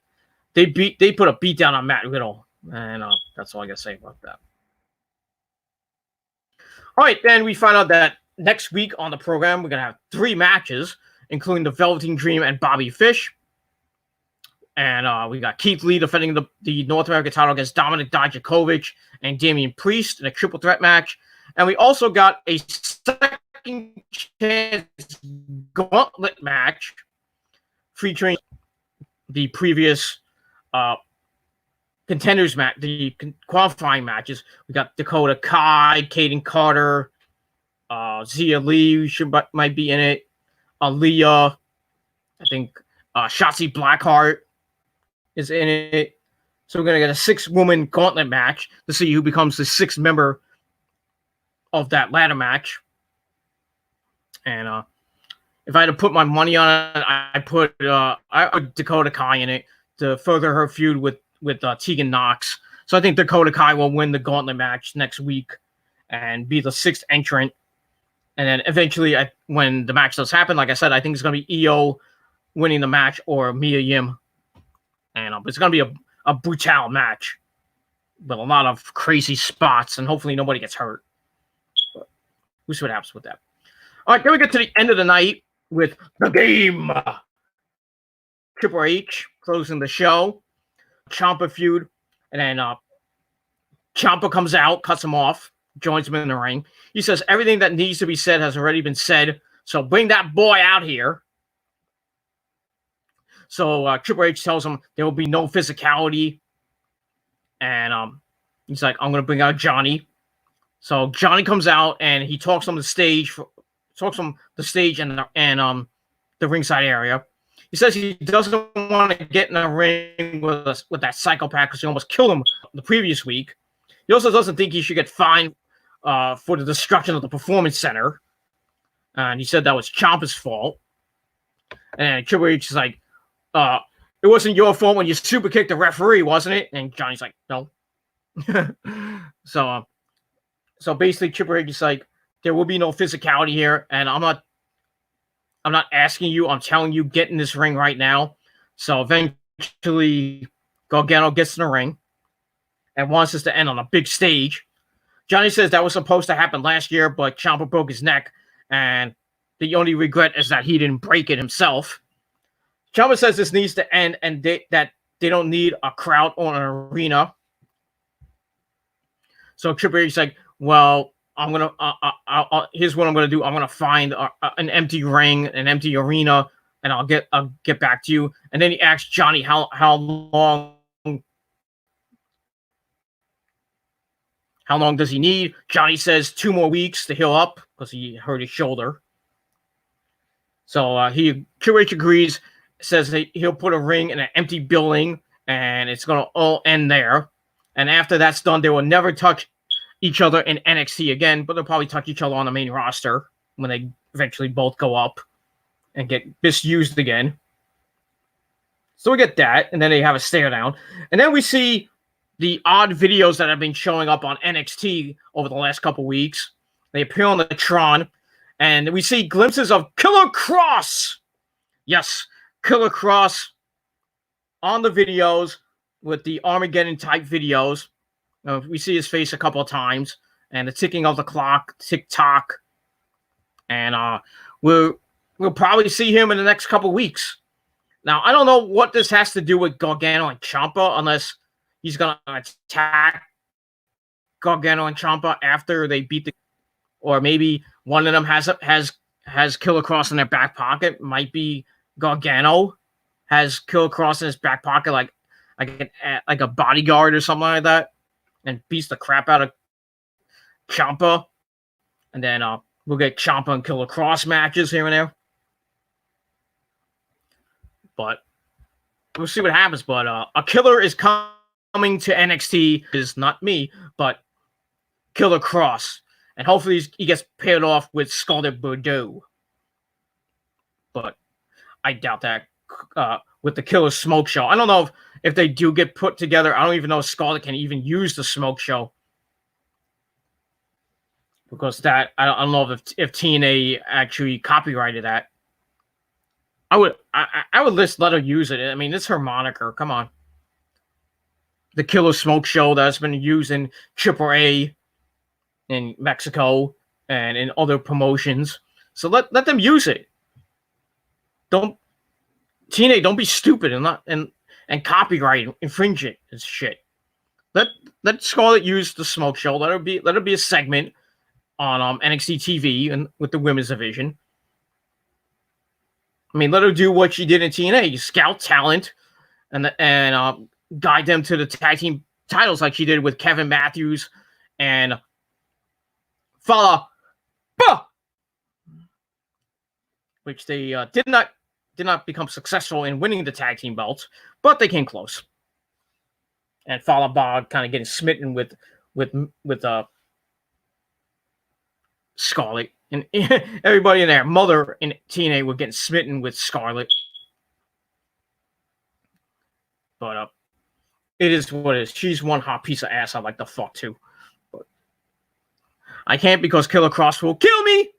they put a beat down on Matt Riddle, and that's all I got to say about that. All right, then we find out that next week on the program we're gonna have 3 matches, including the Velveteen Dream and Bobby Fish, and we got Keith Lee defending the North American title against Dominik Dijakovic and Damian Priest in a triple threat match, and we also got a second chance gauntlet match featuring the previous contenders match, the qualifying matches. We got Dakota Kai, Kaden Carter, Zia Lee might be in it. Aaliyah, I think Shotzi Blackheart is in it. So we're gonna get a 6-woman gauntlet match to see who becomes the 6th member of that ladder match. And if I had to put my money on it, I put Dakota Kai in it to further her feud with Tegan Knox. So I think Dakota Kai will win the gauntlet match next week and be the 6th entrant. And then eventually, when the match does happen, like I said, I think it's going to be Io winning the match or Mia Yim. And it's going to be a brutal match with a lot of crazy spots, and hopefully nobody gets hurt. But we'll see what happens with that. All right, then we get to the end of the night with the game. Triple H closing the show. Ciampa feud. And then Ciampa comes out, cuts him off, joins him in the ring. He says everything that needs to be said has already been said, so bring that boy out here. So Triple H tells him there will be no physicality. And he's like, I'm going to bring out Johnny. So Johnny comes out and he talks on the stage, and the ringside area. He says he doesn't want to get in the ring with that psychopath because he almost killed him the previous week. He also doesn't think he should get fined for the destruction of the Performance Center. And he said that was Ciampa's fault. And Triple H is like, it wasn't your fault when you super kicked the referee, wasn't it? And Johnny's like, no. So basically Triple H is like, there will be no physicality here, and I'm not asking you, I'm telling you, get in this ring right now. So eventually Gargano gets in the ring and wants us to end on a big stage. Johnny says that was supposed to happen last year, but Ciampa broke his neck, and the only regret is that he didn't break it himself. Ciampa says this needs to end, and that they don't need a crowd or an arena. So Triple H is like, well, I'm gonna. Here's what I'm gonna do. I'm gonna find an empty ring, an empty arena, and I'll get back to you. And then he asks Johnny how long does he need? Johnny says 2 more weeks to heal up because he hurt his shoulder. So Triple H agrees. Says that he'll put a ring in an empty building, and it's gonna all end there. And after that's done, they will never touch each other in NXT again, but they'll probably touch each other on the main roster when they eventually both go up and get misused again. So we get that, and then they have a stare down. And then we see the odd videos that have been showing up on NXT over the last couple weeks. They appear on the Tron, and we see glimpses of Killer Kross. Yes, Killer Kross on the videos with the Armageddon type videos. We see his face a couple of times, and the ticking of the clock, tick-tock. And we'll probably see him in the next couple of weeks. Now, I don't know what this has to do with Gargano and Ciampa, unless he's going to attack Gargano and Ciampa after they beat or maybe one of them has Killer Kross in their back pocket. Might be Gargano has Killer Kross in his back pocket, like a bodyguard or something like that, and beats the crap out of Ciampa. And then we'll get Ciampa and Killer Kross matches here and there. But we'll see what happens. But a killer is coming to NXT. Is not me, but Killer Kross. And hopefully he gets paired off with Scarlett Bordeaux. But I doubt that with the Killer Smoke Show. I don't know if they do get put together. I don't even know if Scarlett can even use the Smoke Show. Because that, I don't know if TNA actually copyrighted that. I would just let her use it. I mean, it's her moniker. Come on. The Killer Smoke Show that's been used in AAA in Mexico and in other promotions. So let them use it. TNA, don't be stupid and copyright infringe it and shit. Let Scarlett use the Smoke Show. Let her be a segment on NXT TV and with the women's division. I mean, let her do what she did in TNA, scout talent and guide them to the tag team titles like she did with Kevin Matthews and fella Bah! Which they did not become successful in winning the tag team belts, but they came close. And Fallah Bahh kind of getting smitten with Scarlett, and everybody in their mother in TNA were getting smitten with Scarlett. But it is what it is. She's one hot piece of ass I like to fuck too. But I can't because Killer Cross will kill me.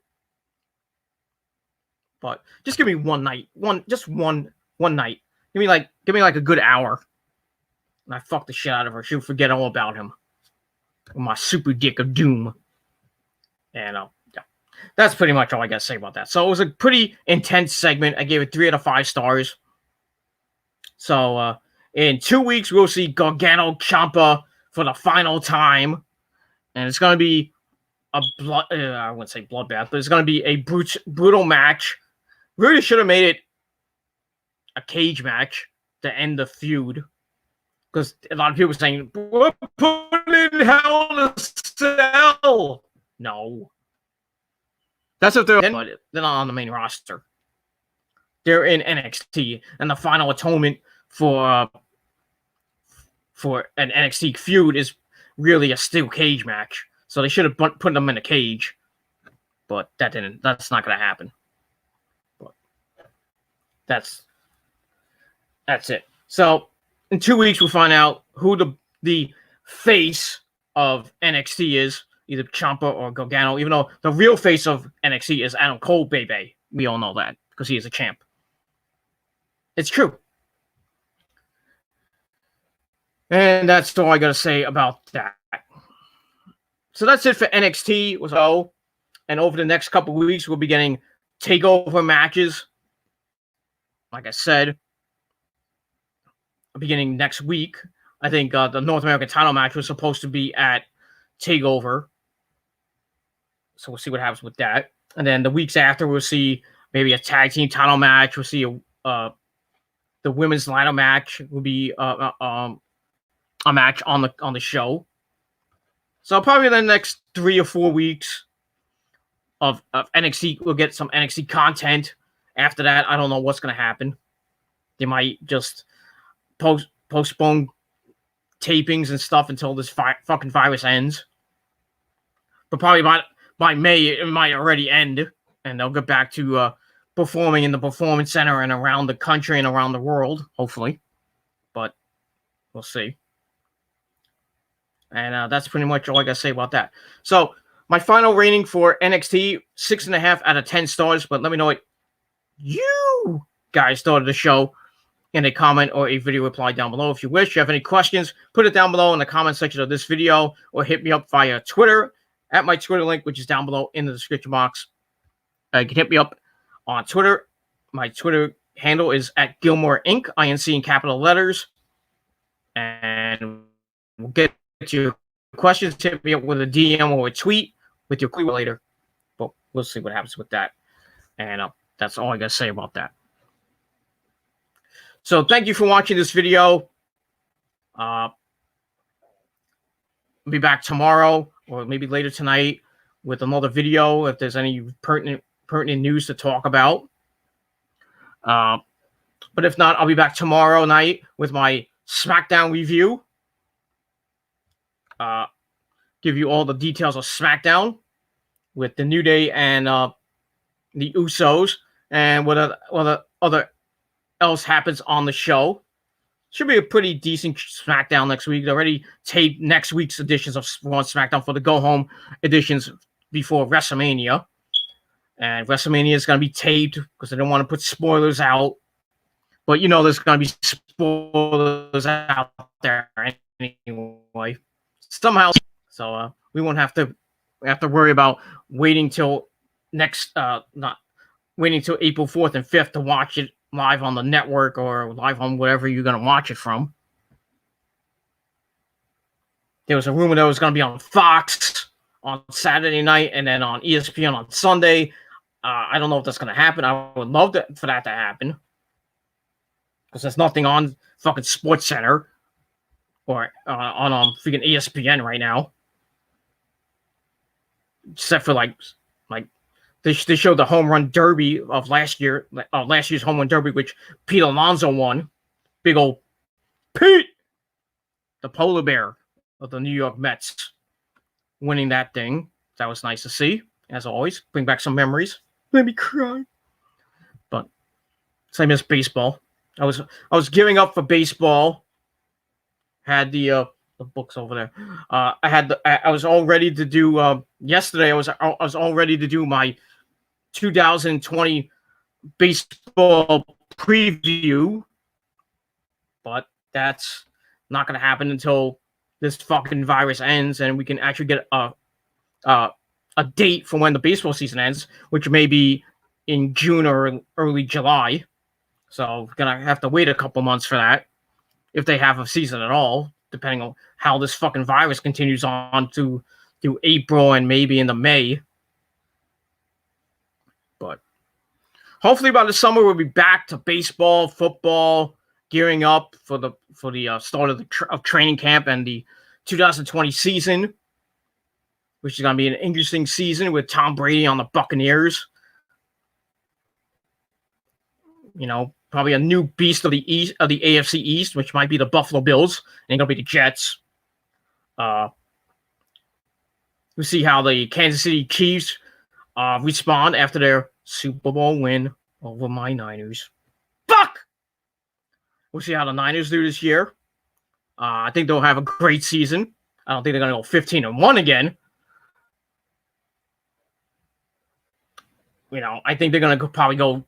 But just give me one night, one night. Give me like a good hour, and I fuck the shit out of her. She'll forget all about him. My super dick of doom. And yeah, that's pretty much all I gotta say about that. So it was a pretty intense segment. I gave it 3 out of 5 stars. So in 2 weeks we'll see Gargano Ciampa for the final time, and it's gonna be a I wouldn't say bloodbath, but it's gonna be a brutal match. Really should have made it a cage match to end the feud, because a lot of people are saying we're putting in Hell in a Cell. No, that's if they're not on the main roster. They're in NXT, and the final atonement for an NXT feud is really a steel cage match. So they should have put them in a cage, but that's not going to happen. But that's it. So in 2 weeks we'll find out who the face of NXT is, either Ciampa or Gargano. Even though the real face of NXT is Adam Cole, baby. We all know that because he is a champ. It's true. And that's all I got to say about that. So that's it for NXT. And over the next couple of weeks, we'll be getting takeover matches. Like I said, beginning next week. I think the North American title match was supposed to be at TakeOver. So we'll see what happens with that. And then the weeks after, we'll see maybe a tag team title match. We'll see the women's ladder match will be a match on the show. So probably in the next 3 or 4 weeks of NXT, we'll get some NXT content. After that, I don't know what's going to happen. They might just postpone tapings and stuff until this fucking virus ends. But probably by May, it might already end, and they'll get back to performing in the Performance Center and around the country and around the world, hopefully. But we'll see. And that's pretty much all I got to say about that. So my final rating for NXT, 6.5 out of 10 stars. But let me know what you guys thought of the show in a comment or a video reply down below. If you wish, you have any questions, put it down below in the comment section of this video, or hit me up via Twitter at my Twitter link, which is down below in the description box. You can hit me up on Twitter. My Twitter handle is at Gilmore Inc., INC in capital letters. And we'll get to your questions. Hit me up with a DM or a tweet with your clue later. But we'll see what happens with that. And that's all I got to say about that. So thank you for watching this video. I'll be back tomorrow or maybe later tonight with another video if there's any pertinent news to talk about. But if not, I'll be back tomorrow night with my SmackDown review. Give you all the details of SmackDown with the New Day and the Usos and what other else happens on the show. Should be a pretty decent SmackDown next week. They already taped next week's editions of Raw and SmackDown for the go-home editions before WrestleMania. And WrestleMania is going to be taped because they don't want to put spoilers out. But you know there's going to be spoilers out there anyway. Somehow. So we won't have to worry about waiting till not waiting till April 4th and 5th to watch it live on the network or live on whatever you're going to watch it from. There was a rumor that it was going to be on Fox on Saturday night and then on ESPN on Sunday. I don't know if that's going to happen. I would love for that to happen because there's nothing on fucking Sports Center or on freaking ESPN right now, except for like Like they showed the home run derby of last year's home run derby, which Pete Alonso won. Big old Pete, the polar bear of the New York Mets, winning that thing. That was nice to see, as always. Bring back some memories. Made me cry. But same as baseball. I was gearing up for baseball. Had the books over there. I was all ready to do yesterday. I was all ready to do my 2020 baseball preview, but that's not going to happen until this fucking virus ends and we can actually get a date for when the baseball season ends, which may be in June or early July. So we're gonna have to wait a couple months for that, if they have a season at all, depending on how this fucking virus continues on through April and maybe into May. But hopefully by the summer we'll be back to baseball, football, gearing up for the start of training camp and the 2020 season, which is going to be an interesting season with Tom Brady on the Buccaneers. You know, probably a new beast of the East, of the AFC East, which might be the Buffalo Bills, and going to be the Jets. We'll see how the Kansas City Chiefs respond after their Super Bowl win over my Niners. Fuck! We'll see how the Niners do this year. I think they'll have a great season. I don't think they're going to go 15-1 again. You know, I think they're going to probably go.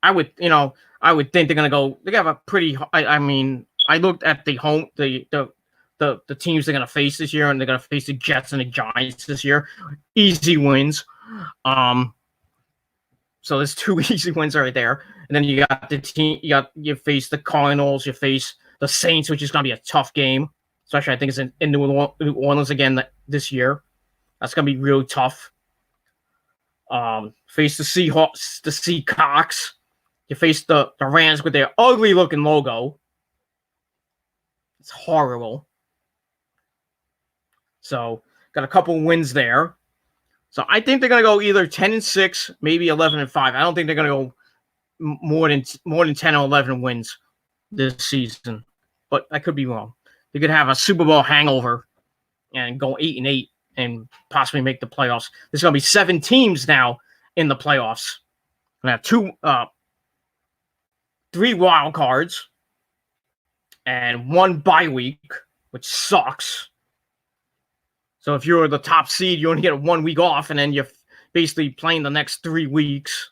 I would think they're going to go. They have a pretty. I mean, I looked at the teams they're going to face this year, and they're going to face the Jets and the Giants this year. Easy wins. So there's 2 easy wins right there, and then you got the team. You face the Cardinals. You face the Saints, which is going to be a tough game. Especially, I think it's in New Orleans again this year. That's going to be really tough. Face the Seahawks, the Seacocks. You face the Rams with their ugly looking logo. It's horrible. So got a couple wins there. So I think they're gonna go either 10-6, maybe 11-5. I don't think they're gonna go more than 10 or 11 wins this season. But I could be wrong. They could have a Super Bowl hangover and go 8-8 and possibly make the playoffs. There's gonna be 7 teams now in the playoffs. We have 3 wild cards and 1 bye week, which sucks. So if you're the top seed, you only get 1 week off, and then you're basically playing the next 3 weeks.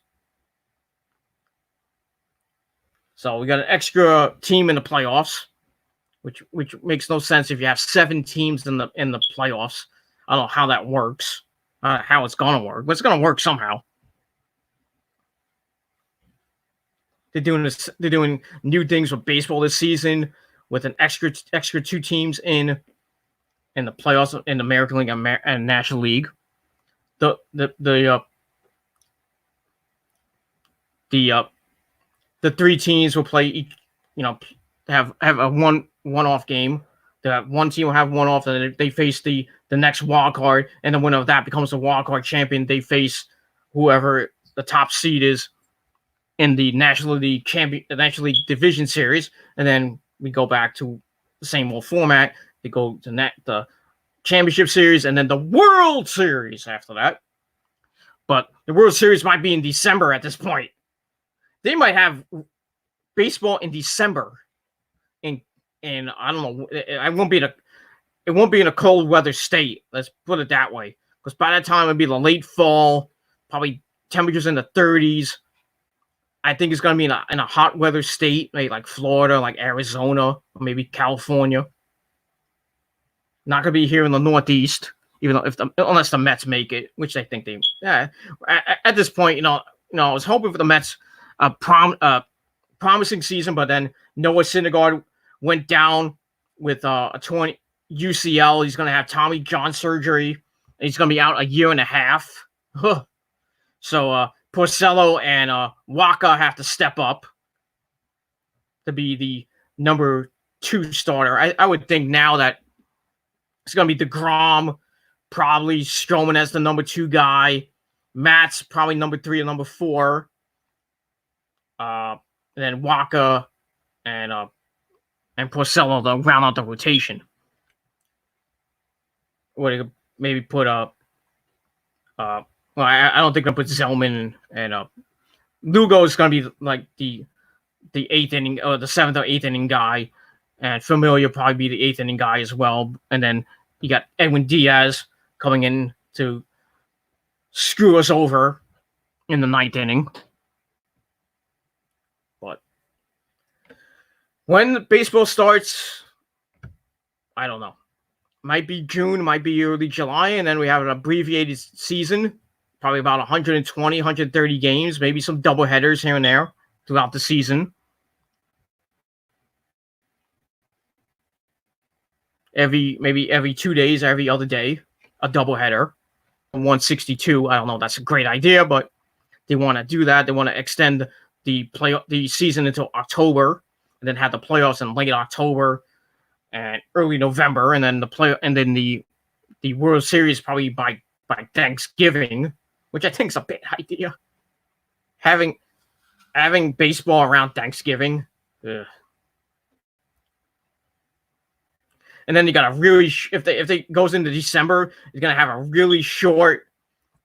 So we got an extra team in the playoffs, which makes no sense if you have 7 teams in the playoffs. I don't know how that works, how it's gonna work, but it's gonna work somehow. They're doing new things with baseball this season with an extra 2 teams in the playoffs in the American League and National League. The 3 teams will play each, have a one-off game. The one team will have one off, and they face the next wild card, and the winner of that becomes the wild card champion. They face whoever the top seed is in the National League Division Series, and then we go back to the same old format. They go to the Championship Series and then the World Series after that. But the World Series might be in December at this point. They might have baseball in December. And I don't know. It won't be in a cold weather state. Let's put it that way. Because by that time it'll be the late fall, probably temperatures in the 30s. I think it's going to be in a hot weather state, maybe like Florida, like Arizona, or maybe California. Not going to be here in the Northeast, even though unless the Mets make it, which I think they. At this point, I was hoping for the Mets promising season, but then Noah Syndergaard went down with a torn UCL. He's going to have Tommy John surgery, and he's going to be out a year and a half. So Porcello and Waka have to step up to be the number 2 starter. I would think now that it's going to be DeGrom, probably Strowman as the number 2 guy. Matt's probably number 3 or number 4. And then Waka and Porcello to round out the rotation. What maybe put well, I don't think I'll put Zellman and Lugo is gonna be like the 8th inning or the 7th or 8th inning guy, and Familia probably be the 8th inning guy as well. And then you got Edwin Diaz coming in to screw us over in the 9th inning. But when baseball starts, I don't know. Might be June, might be early July, and then we have an abbreviated season, probably about 120, 130 games, maybe some double headers here and there throughout the season. Maybe every 2 days, every other day, a doubleheader. 162. I don't know. That's a great idea, but they want to do that. They want to extend the season until October, and then have the playoffs in late October and early November, and then the World Series probably by Thanksgiving, which I think is a bad idea. Having baseball around Thanksgiving. Ugh. And then you got a really if they goes into December, you're gonna have a really short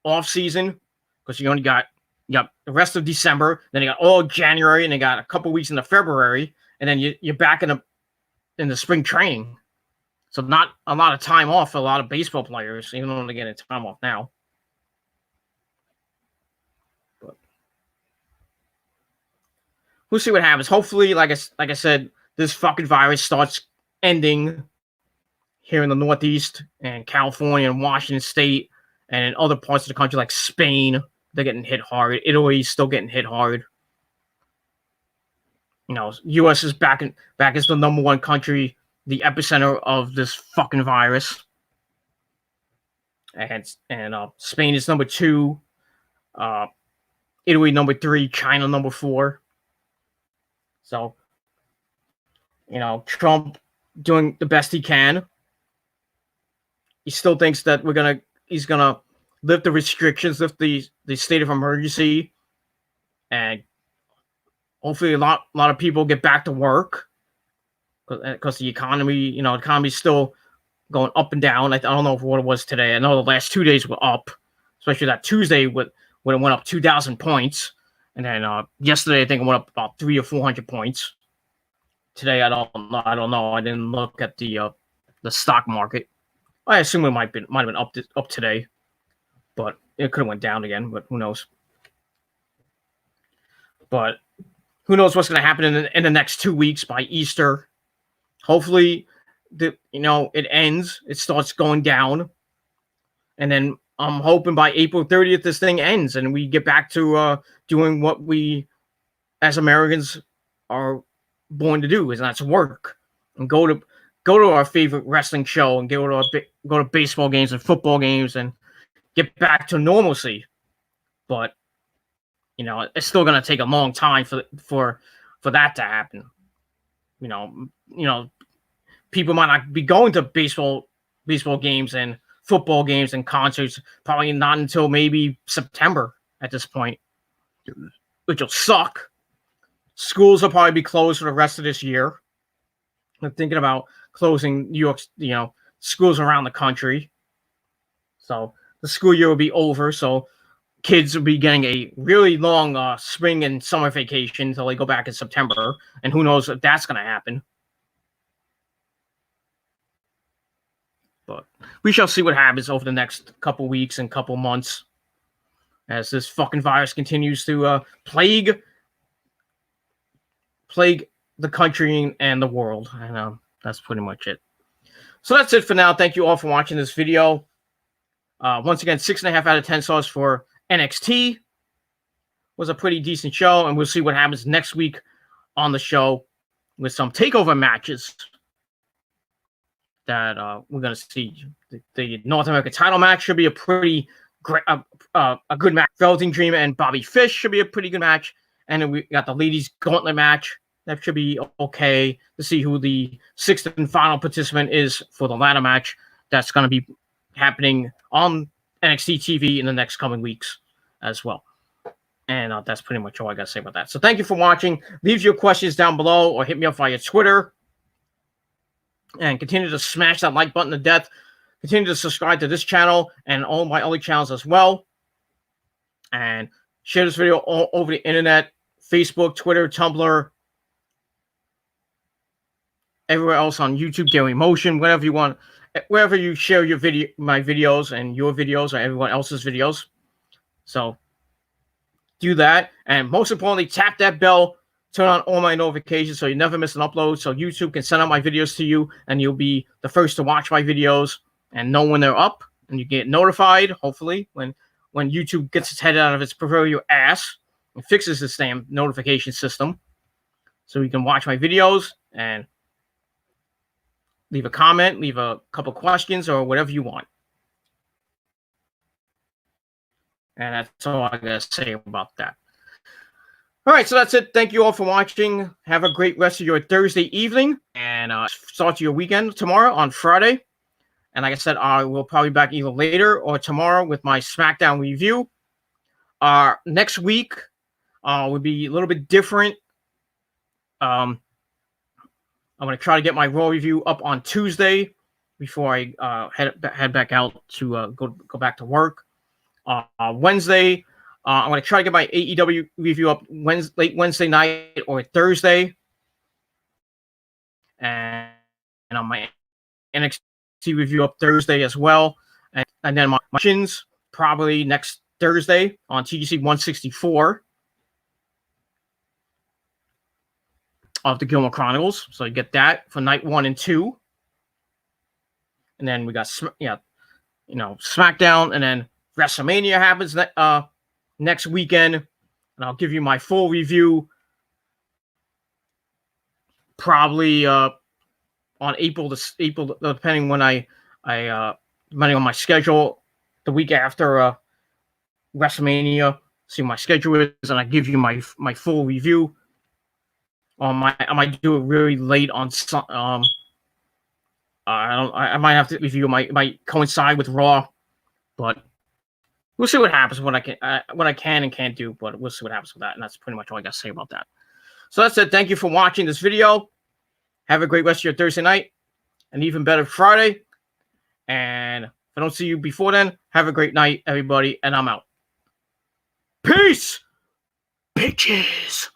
off season because you only got the rest of December, then you got all January, and you got a couple weeks into February, and then you're back in the spring training. So not a lot of time off for a lot of baseball players, even though they're getting time off now. But we'll see what happens. Hopefully, like I said, this fucking virus starts ending here in the Northeast and California and Washington State and in other parts of the country like Spain. They're getting hit hard. Italy's still getting hit hard. You know, U.S. is back as the number 1 country, the epicenter of this fucking virus. And Spain is number 2. Italy number 3. China number 4. So, you know, Trump doing the best he can. He still thinks that he's gonna lift the restrictions, lift the state of emergency, and hopefully a lot of people get back to work because the economy's still going up and down. I don't know what it was today. I know the last 2 days were up, especially that Tuesday when it went up 2,000 points, and then yesterday I think it went up about 300 or 400 points. Today I don't know. I didn't look at the stock market. I assume it might have been up today, but it could have went down again. But who knows? But who knows what's going to happen in the next 2 weeks by Easter? Hopefully, it ends. It starts going down, and then I'm hoping by April 30th this thing ends and we get back to doing what we as Americans are born to do, and that's work and go to our favorite wrestling show and go to baseball games and football games and get back to normalcy. But it's still going to take a long time for that to happen. People might not be going to baseball games and football games and concerts probably not until maybe September at this point, which will suck. Schools will probably be closed for the rest of this year. I'm thinking about closing New York, schools around the country. So the school year will be over. So kids will be getting a really long spring and summer vacation until they go back in September. And who knows if that's going to happen. But we shall see what happens over the next couple weeks and couple months as this fucking virus continues to plague the country and the world. And that's pretty much it. So that's it for now. Thank you all for watching this video. Once again, 6.5 out of 10 stars for NXT. Was a pretty decent show, and we'll see what happens next week on the show with some takeover matches that we're going to see. The North American title match should be a pretty great, a good match. Velveteen Dream and Bobby Fish should be a pretty good match. And then we got the ladies gauntlet match. That should be okay to see who the sixth and final participant is for the ladder match. That's going to be happening on NXT TV in the next coming weeks as well. And that's pretty much all I got to say about that. So thank you for watching. Leave your questions down below or hit me up via Twitter. And continue to smash that like button to death. Continue to subscribe to this channel and all my other channels as well. And share this video all over the internet, Facebook, Twitter, Tumblr, everywhere else on YouTube, Daily Motion, whatever you want, wherever you share your my videos and your videos or everyone else's videos. So do that. And most importantly, tap that bell, turn on all my notifications so you never miss an upload, so YouTube can send out my videos to you and you'll be the first to watch my videos and know when they're up, and you get notified, hopefully, when YouTube gets its head out of its proverbial ass and fixes this damn notification system, so you can watch my videos and leave a comment, leave a couple questions, or whatever you want. And that's all I gotta say about that. All right, so that's it. Thank you all for watching. Have a great rest of your Thursday evening, and start your weekend tomorrow on Friday. And like I said, I will probably be back either later or tomorrow with my SmackDown review. Next week will be a little bit different. I'm going to try to get my Raw review up on Tuesday before I head back out to go back to work. Wednesday, I'm going to try to get my AEW review up late Wednesday night or Thursday. And on my NXT review up Thursday as well. And then my shins probably next Thursday on TGC 164 of the Gilmore Chronicles. So you get that for night 1 and 2. And then we got SmackDown, and then WrestleMania happens next weekend, and I'll give you my full review probably on April, depending when depending on my schedule, the week after WrestleMania. See what my schedule is, and I give you my full review. I might do it really late on I might have to review might coincide with Raw, but we'll see what happens when I can and can't do, but we'll see what happens with that. And that's pretty much all I got to say about that. So that's it. Thank you for watching this video. Have a great rest of your Thursday night, and even better Friday. And if I don't see you before then, have a great night, everybody, and I'm out. Peace, bitches.